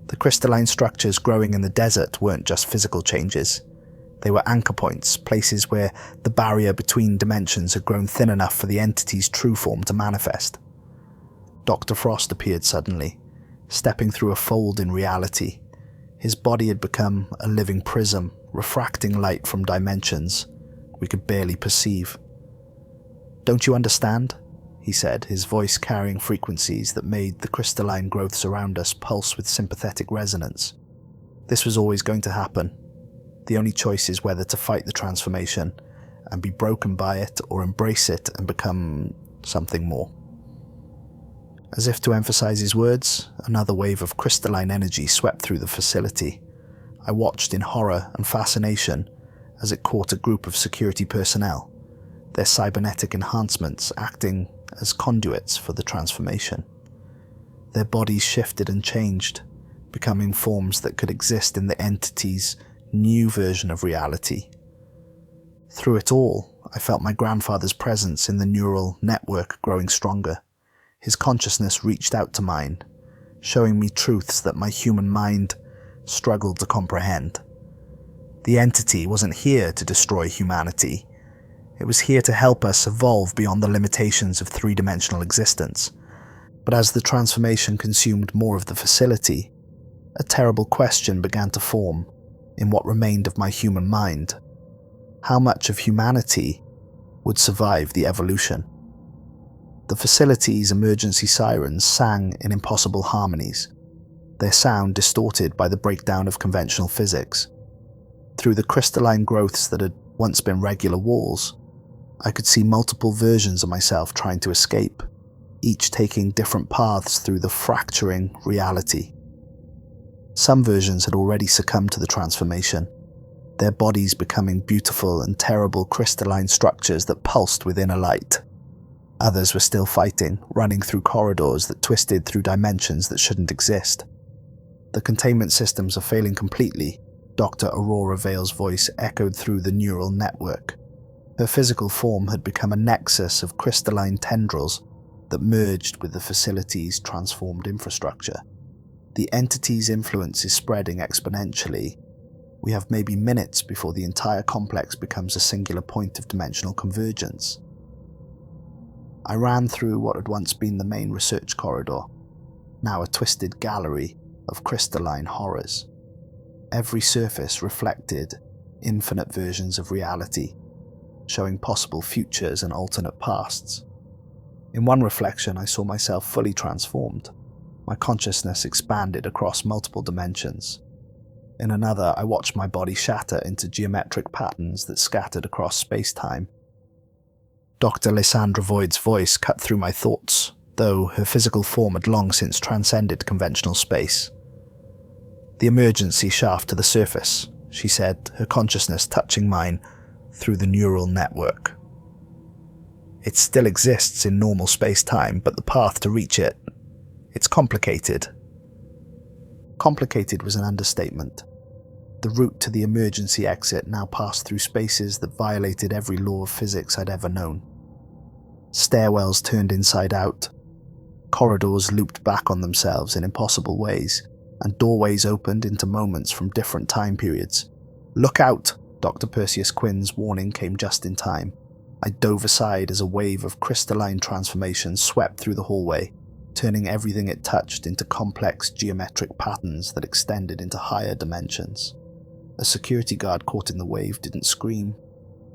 The crystalline structures growing in the desert weren't just physical changes. They were anchor points, places where the barrier between dimensions had grown thin enough for the entity's true form to manifest. Dr. Frost appeared suddenly, stepping through a fold in reality. His body had become a living prism, refracting light from dimensions we could barely perceive. "Don't you understand?" he said, his voice carrying frequencies that made the crystalline growths around us pulse with sympathetic resonance. "This was always going to happen. The only choice is whether to fight the transformation and be broken by it, or embrace it and become something more." As if to emphasize his words, another wave of crystalline energy swept through the facility. I watched in horror and fascination as it caught a group of security personnel, their cybernetic enhancements acting as conduits for the transformation. Their bodies shifted and changed, becoming forms that could exist in the entity's new version of reality. Through it all, I felt my grandfather's presence in the neural network growing stronger. His consciousness reached out to mine, showing me truths that my human mind struggled to comprehend. The entity wasn't here to destroy humanity. It was here to help us evolve beyond the limitations of three-dimensional existence. But as the transformation consumed more of the facility, a terrible question began to form in what remained of my human mind. How much of humanity would survive the evolution? The facility's emergency sirens sang in impossible harmonies, their sound distorted by the breakdown of conventional physics. Through the crystalline growths that had once been regular walls, I could see multiple versions of myself trying to escape, each taking different paths through the fracturing reality. Some versions had already succumbed to the transformation, their bodies becoming beautiful and terrible crystalline structures that pulsed with inner light. Others were still fighting, running through corridors that twisted through dimensions that shouldn't exist. "The containment systems are failing completely," Dr. Aurora Vale's voice echoed through the neural network. Her physical form had become a nexus of crystalline tendrils that merged with the facility's transformed infrastructure. "The entity's influence is spreading exponentially. We have maybe minutes before the entire complex becomes a singular point of dimensional convergence." I ran through what had once been the main research corridor, now a twisted gallery of crystalline horrors. Every surface reflected infinite versions of reality, showing possible futures and alternate pasts. In one reflection, I saw myself fully transformed. My consciousness expanded across multiple dimensions. In another, I watched my body shatter into geometric patterns that scattered across space-time. Dr. Lysandra Void's voice cut through my thoughts, though her physical form had long since transcended conventional space. "The emergency shaft to the surface," she said, her consciousness touching mine through the neural network. "It still exists in normal space-time, but the path to reach it, it's complicated." Complicated was an understatement. The route to the emergency exit now passed through spaces that violated every law of physics I'd ever known. Stairwells turned inside out, corridors looped back on themselves in impossible ways, and doorways opened into moments from different time periods. "Look out!" Dr. Perseus Quinn's warning came just in time. I dove aside as a wave of crystalline transformation swept through the hallway, turning everything it touched into complex geometric patterns that extended into higher dimensions. A security guard caught in the wave didn't scream.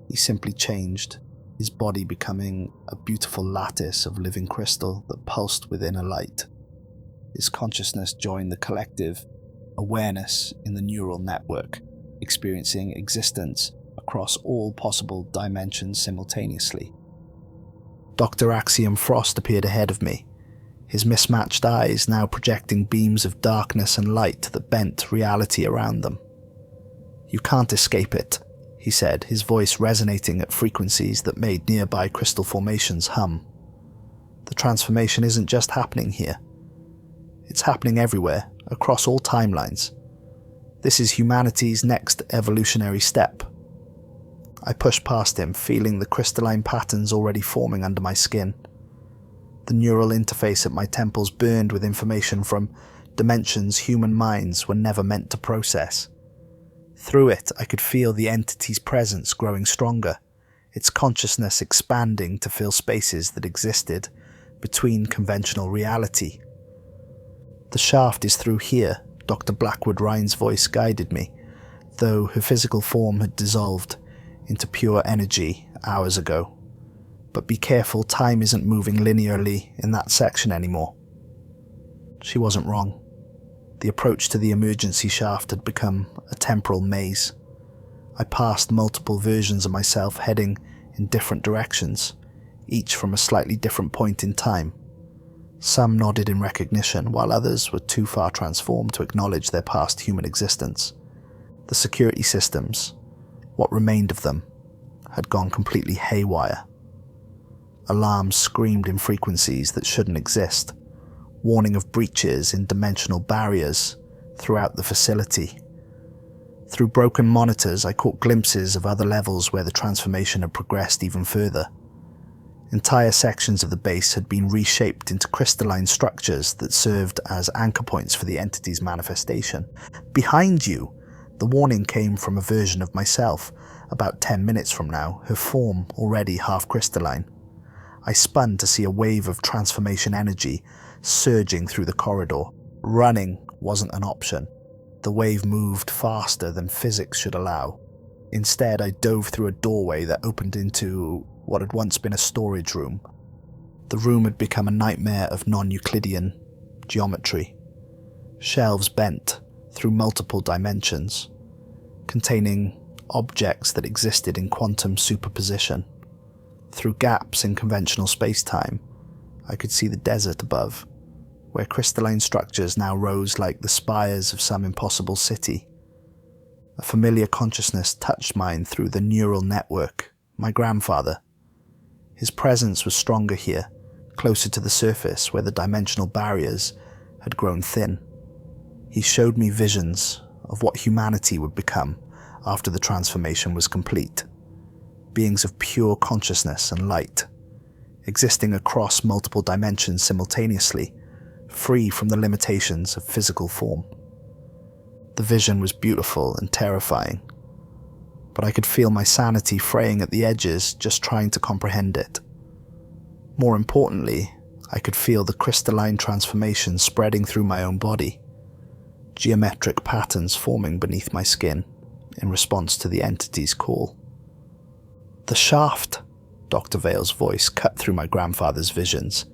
He simply changed, his body becoming a beautiful lattice of living crystal that pulsed within a light. His consciousness joined the collective awareness in the neural network, experiencing existence across all possible dimensions simultaneously. Dr. Axiom Frost appeared ahead of me, his mismatched eyes now projecting beams of darkness and light that bent reality around them. "You can't escape it," he said, his voice resonating at frequencies that made nearby crystal formations hum. "The transformation isn't just happening here. It's happening everywhere, across all timelines. This is humanity's next evolutionary step." I pushed past him, feeling the crystalline patterns already forming under my skin. The neural interface at my temples burned with information from dimensions human minds were never meant to process. Through it, I could feel the entity's presence growing stronger, its consciousness expanding to fill spaces that existed between conventional reality. "The shaft is through here," Dr. Blackwood Ryan's voice guided me, though her physical form had dissolved into pure energy hours ago. "But be careful, time isn't moving linearly in that section anymore." She wasn't wrong. The approach to the emergency shaft had become a temporal maze. I passed multiple versions of myself heading in different directions, each from a slightly different point in time. Some nodded in recognition, while others were too far transformed to acknowledge their past human existence. The security systems, what remained of them, had gone completely haywire. Alarms screamed in frequencies that shouldn't exist, warning of breaches in dimensional barriers throughout the facility. Through broken monitors, I caught glimpses of other levels where the transformation had progressed even further. Entire sections of the base had been reshaped into crystalline structures that served as anchor points for the entity's manifestation. "Behind you!" The warning came from a version of myself, about 10 minutes from now, her form already half crystalline. I spun to see a wave of transformation energy surging through the corridor. Running wasn't an option. The wave moved faster than physics should allow. Instead, I dove through a doorway that opened into what had once been a storage room. The room had become a nightmare of non-Euclidean geometry. Shelves bent through multiple dimensions, containing objects that existed in quantum superposition. Through gaps in conventional space-time, I could see the desert above, where crystalline structures now rose like the spires of some impossible city. A familiar consciousness touched mine through the neural network, my grandfather. His presence was stronger here, closer to the surface where the dimensional barriers had grown thin. He showed me visions of what humanity would become after the transformation was complete. Beings of pure consciousness and light, existing across multiple dimensions simultaneously, free from the limitations of physical form. The vision was beautiful and terrifying, but I could feel my sanity fraying at the edges just trying to comprehend it. More importantly, I could feel the crystalline transformation spreading through my own body, geometric patterns forming beneath my skin in response to the entity's call. "The shaft," Dr. Vale's voice cut through my grandfather's visions.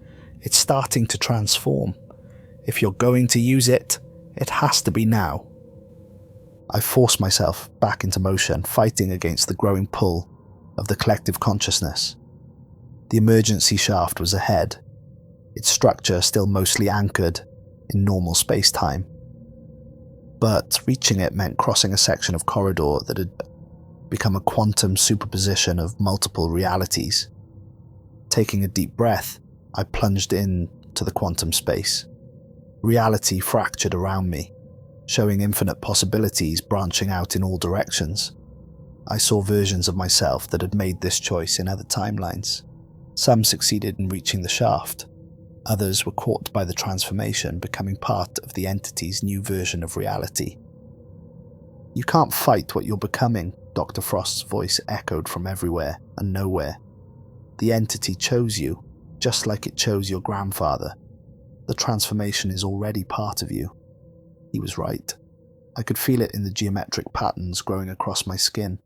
"It's starting to transform. If you're going to use it, it has to be now." I forced myself back into motion, fighting against the growing pull of the collective consciousness. The emergency shaft was ahead, its structure still mostly anchored in normal space-time. But reaching it meant crossing a section of corridor that had become a quantum superposition of multiple realities. Taking a deep breath, I plunged into the quantum space. Reality fractured around me, showing infinite possibilities branching out in all directions. I saw versions of myself that had made this choice in other timelines. Some succeeded in reaching the shaft. Others were caught by the transformation, becoming part of the entity's new version of reality. "You can't fight what you're becoming," Dr. Frost's voice echoed from everywhere and nowhere. "The entity chose you, just like it chose your grandfather. The transformation is already part of you." He was right. I could feel it in the geometric patterns growing across my skin,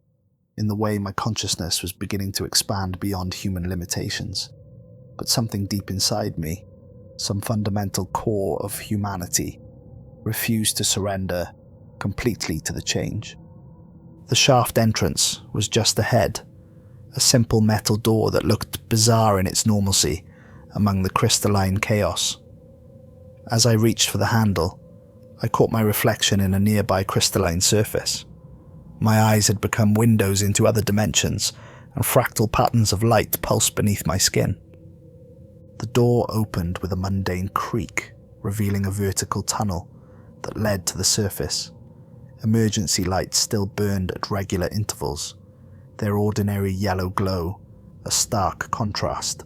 in the way my consciousness was beginning to expand beyond human limitations. But something deep inside me, some fundamental core of humanity, refused to surrender completely to the change. The shaft entrance was just ahead, a simple metal door that looked bizarre in its normalcy among the crystalline chaos. As I reached for the handle, I caught my reflection in a nearby crystalline surface. My eyes had become windows into other dimensions, and fractal patterns of light pulsed beneath my skin. The door opened with a mundane creak, revealing a vertical tunnel that led to the surface. Emergency lights still burned at regular intervals, their ordinary yellow glow a stark contrast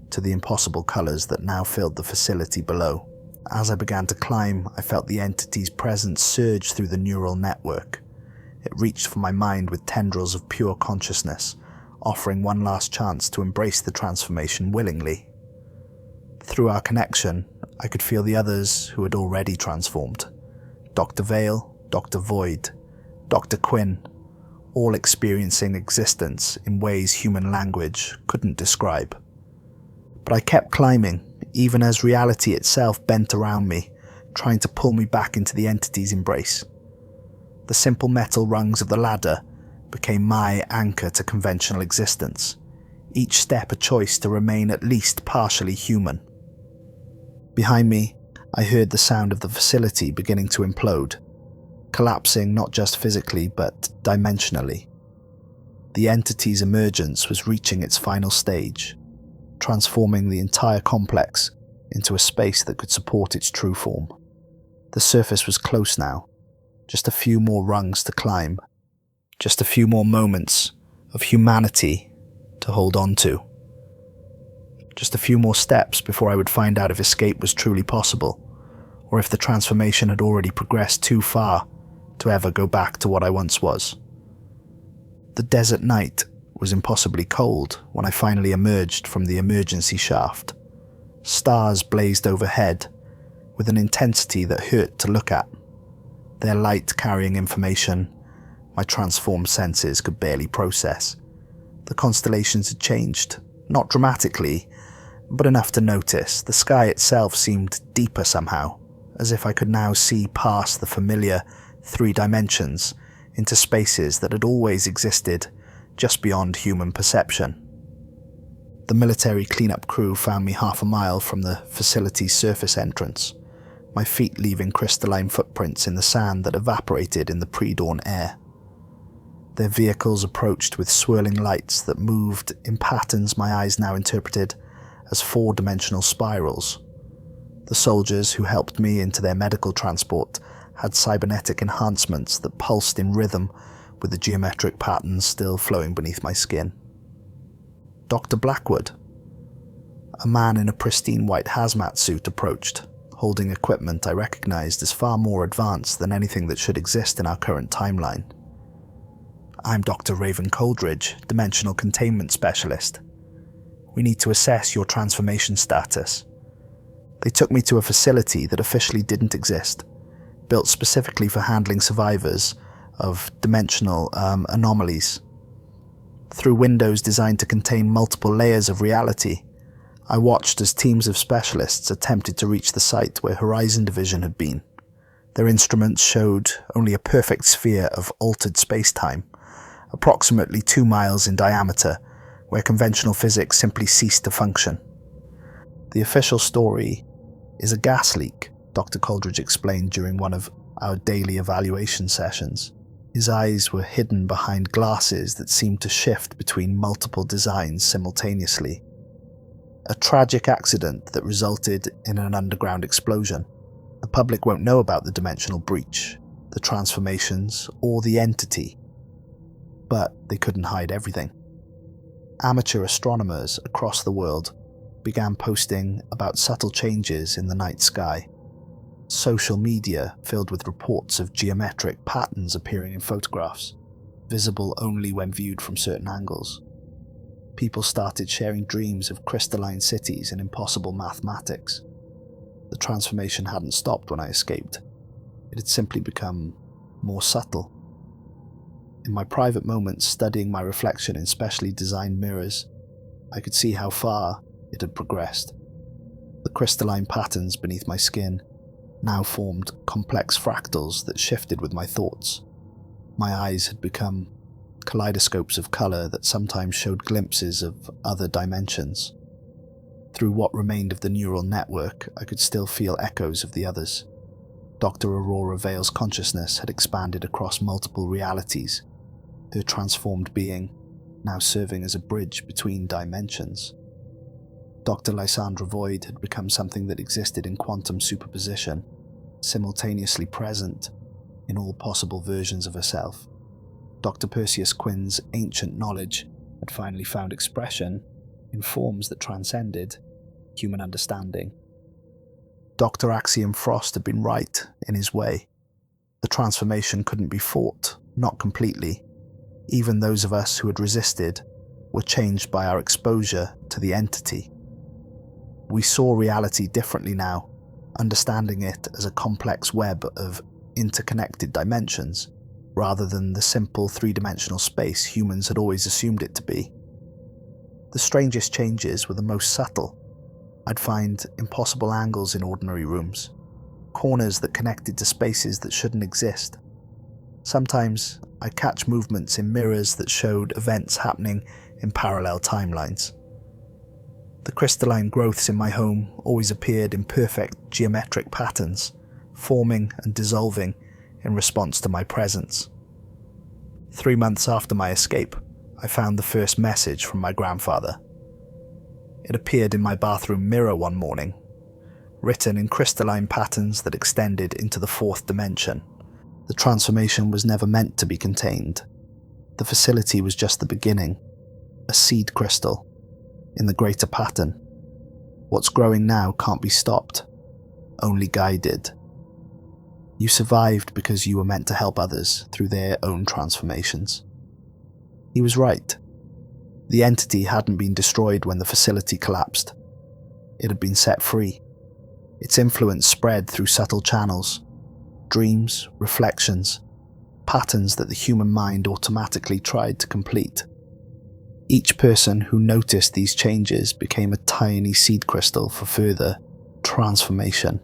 to the impossible colors that now filled the facility below. As I began to climb, I felt the entity's presence surge through the neural network. It reached for my mind with tendrils of pure consciousness, offering one last chance to embrace the transformation willingly. Through our connection, I could feel the others who had already transformed. Dr. Vale, Dr. Void, Dr. Quinn, all experiencing existence in ways human language couldn't describe. But I kept climbing, even as reality itself bent around me, trying to pull me back into the entity's embrace. The simple metal rungs of the ladder became my anchor to conventional existence, each step a choice to remain at least partially human. Behind me, I heard the sound of the facility beginning to implode, collapsing not just physically but dimensionally. The entity's emergence was reaching its final stage, transforming the entire complex into a space that could support its true form. The surface was close now, just a few more rungs to climb, just a few more moments of humanity to hold on to. Just a few more steps before I would find out if escape was truly possible, or if the transformation had already progressed too far to ever go back to what I once was. The desert night was impossibly cold when I finally emerged from the emergency shaft. Stars blazed overhead with an intensity that hurt to look at, their light carrying information my transformed senses could barely process. The constellations had changed, not dramatically, but enough to notice. The sky itself seemed deeper somehow, as if I could now see past the familiar 3 dimensions into spaces that had always existed just beyond human perception. The military cleanup crew found me half a mile from the facility's surface entrance, my feet leaving crystalline footprints in the sand that evaporated in the pre-dawn air. Their vehicles approached with swirling lights that moved in patterns my eyes now interpreted as 4-dimensional spirals. The soldiers who helped me into their medical transport had cybernetic enhancements that pulsed in rhythm with the geometric patterns still flowing beneath my skin. Dr. Blackwood, a man in a pristine white hazmat suit, approached, holding equipment I recognized as far more advanced than anything that should exist in our current timeline. "I'm Dr. Raven Coldridge, Dimensional Containment Specialist. We need to assess your transformation status." They took me to a facility that officially didn't exist, built specifically for handling survivors of dimensional anomalies. Through windows designed to contain multiple layers of reality, I watched as teams of specialists attempted to reach the site where Horizon Division had been. Their instruments showed only a perfect sphere of altered space-time, approximately 2 miles in diameter, where conventional physics simply ceased to function. "The official story is a gas leak," Dr. Coldridge explained during one of our daily evaluation sessions. His eyes were hidden behind glasses that seemed to shift between multiple designs simultaneously. "A tragic accident that resulted in an underground explosion. The public won't know about the dimensional breach, the transformations, or the entity. But they couldn't hide everything. Amateur astronomers across the world began posting about subtle changes in the night sky. Social media filled with reports of geometric patterns appearing in photographs, visible only when viewed from certain angles. People started sharing dreams of crystalline cities and impossible mathematics. The transformation hadn't stopped when I escaped. It had simply become more subtle. In my private moments studying my reflection in specially designed mirrors, I could see how far it had progressed. The crystalline patterns beneath my skin now formed complex fractals that shifted with my thoughts. My eyes had become kaleidoscopes of colour that sometimes showed glimpses of other dimensions. Through what remained of the neural network, I could still feel echoes of the others. Dr. Aurora Vale's consciousness had expanded across multiple realities, her transformed being now serving as a bridge between dimensions. Dr. Lysandra Void had become something that existed in quantum superposition, simultaneously present in all possible versions of herself. Dr. Perseus Quinn's ancient knowledge had finally found expression in forms that transcended human understanding. Dr. Axiom Frost had been right in his way. The transformation couldn't be fought, not completely. Even those of us who had resisted were changed by our exposure to the entity. We saw reality differently now, understanding it as a complex web of interconnected dimensions, rather than the simple three-dimensional space humans had always assumed it to be. The strangest changes were the most subtle. I'd find impossible angles in ordinary rooms, corners that connected to spaces that shouldn't exist. Sometimes I'd catch movements in mirrors that showed events happening in parallel timelines. The crystalline growths in my home always appeared in perfect geometric patterns, forming and dissolving in response to my presence. 3 months after my escape, I found the first message from my grandfather. It appeared in my bathroom mirror one morning, written in crystalline patterns that extended into the fourth dimension. The transformation was never meant to be contained. The facility was just the beginning, a seed crystal in the greater pattern. What's growing now can't be stopped, only guided. You survived because you were meant to help others through their own transformations. He was right. The entity hadn't been destroyed when the facility collapsed. It had been set free. Its influence spread through subtle channels, dreams, reflections, patterns that the human mind automatically tried to complete. Each person who noticed these changes became a tiny seed crystal for further transformation.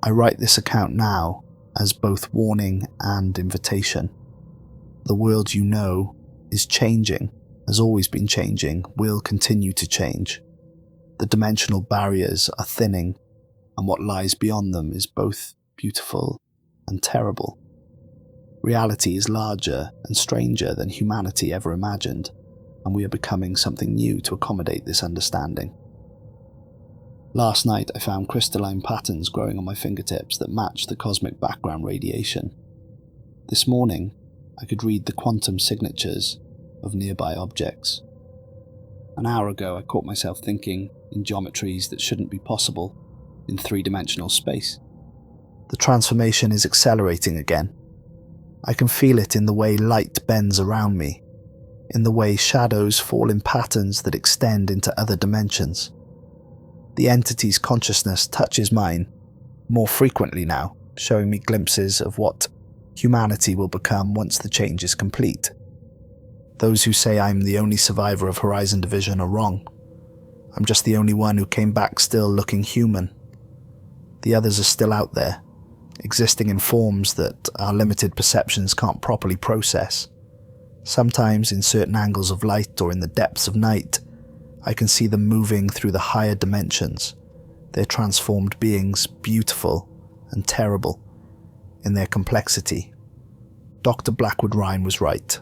I write this account now as both warning and invitation. The world you know is changing, has always been changing, will continue to change. The dimensional barriers are thinning, and what lies beyond them is both beautiful and terrible. Reality is larger and stranger than humanity ever imagined, and we are becoming something new to accommodate this understanding. Last night I found crystalline patterns growing on my fingertips that matched the cosmic background radiation. This morning I could read the quantum signatures of nearby objects. An hour ago I caught myself thinking in geometries that shouldn't be possible in three-dimensional space. The transformation is accelerating again. I can feel it in the way light bends around me, in the way shadows fall in patterns that extend into other dimensions. The entity's consciousness touches mine more frequently now, showing me glimpses of what humanity will become once the change is complete. Those who say I'm the only survivor of Horizon Division are wrong. I'm just the only one who came back still looking human. The others are still out there, existing in forms that our limited perceptions can't properly process. Sometimes in certain angles of light or in the depths of night, I can see them moving through the higher dimensions, their transformed beings beautiful and terrible in their complexity. Dr. Blackwood Rhine was right.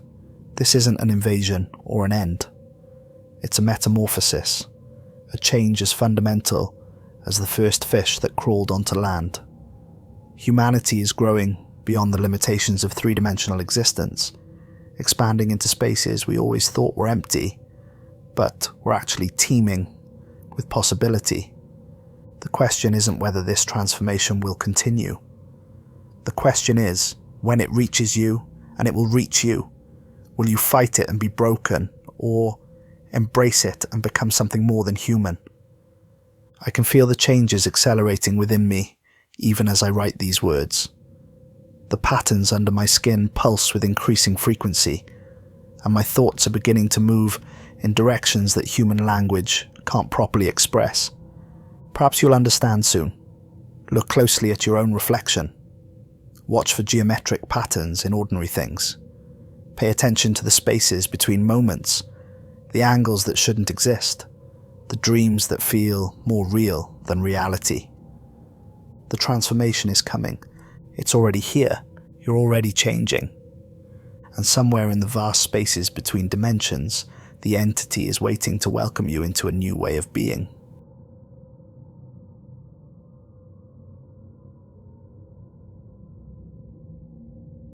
This isn't an invasion or an end. It's a metamorphosis, a change as fundamental as the first fish that crawled onto land. Humanity is growing beyond the limitations of three-dimensional existence, expanding into spaces we always thought were empty, but were actually teeming with possibility. The question isn't whether this transformation will continue. The question is, when it reaches you, and it will reach you, will you fight it and be broken, or embrace it and become something more than human? I can feel the changes accelerating within me, even as I write these words. The patterns under my skin pulse with increasing frequency, and my thoughts are beginning to move in directions that human language can't properly express. Perhaps you'll understand soon. Look closely at your own reflection. Watch for geometric patterns in ordinary things. Pay attention to the spaces between moments, the angles that shouldn't exist, the dreams that feel more real than reality. The transformation is coming. It's already here. You're already changing. And somewhere in the vast spaces between dimensions, the entity is waiting to welcome you into a new way of being.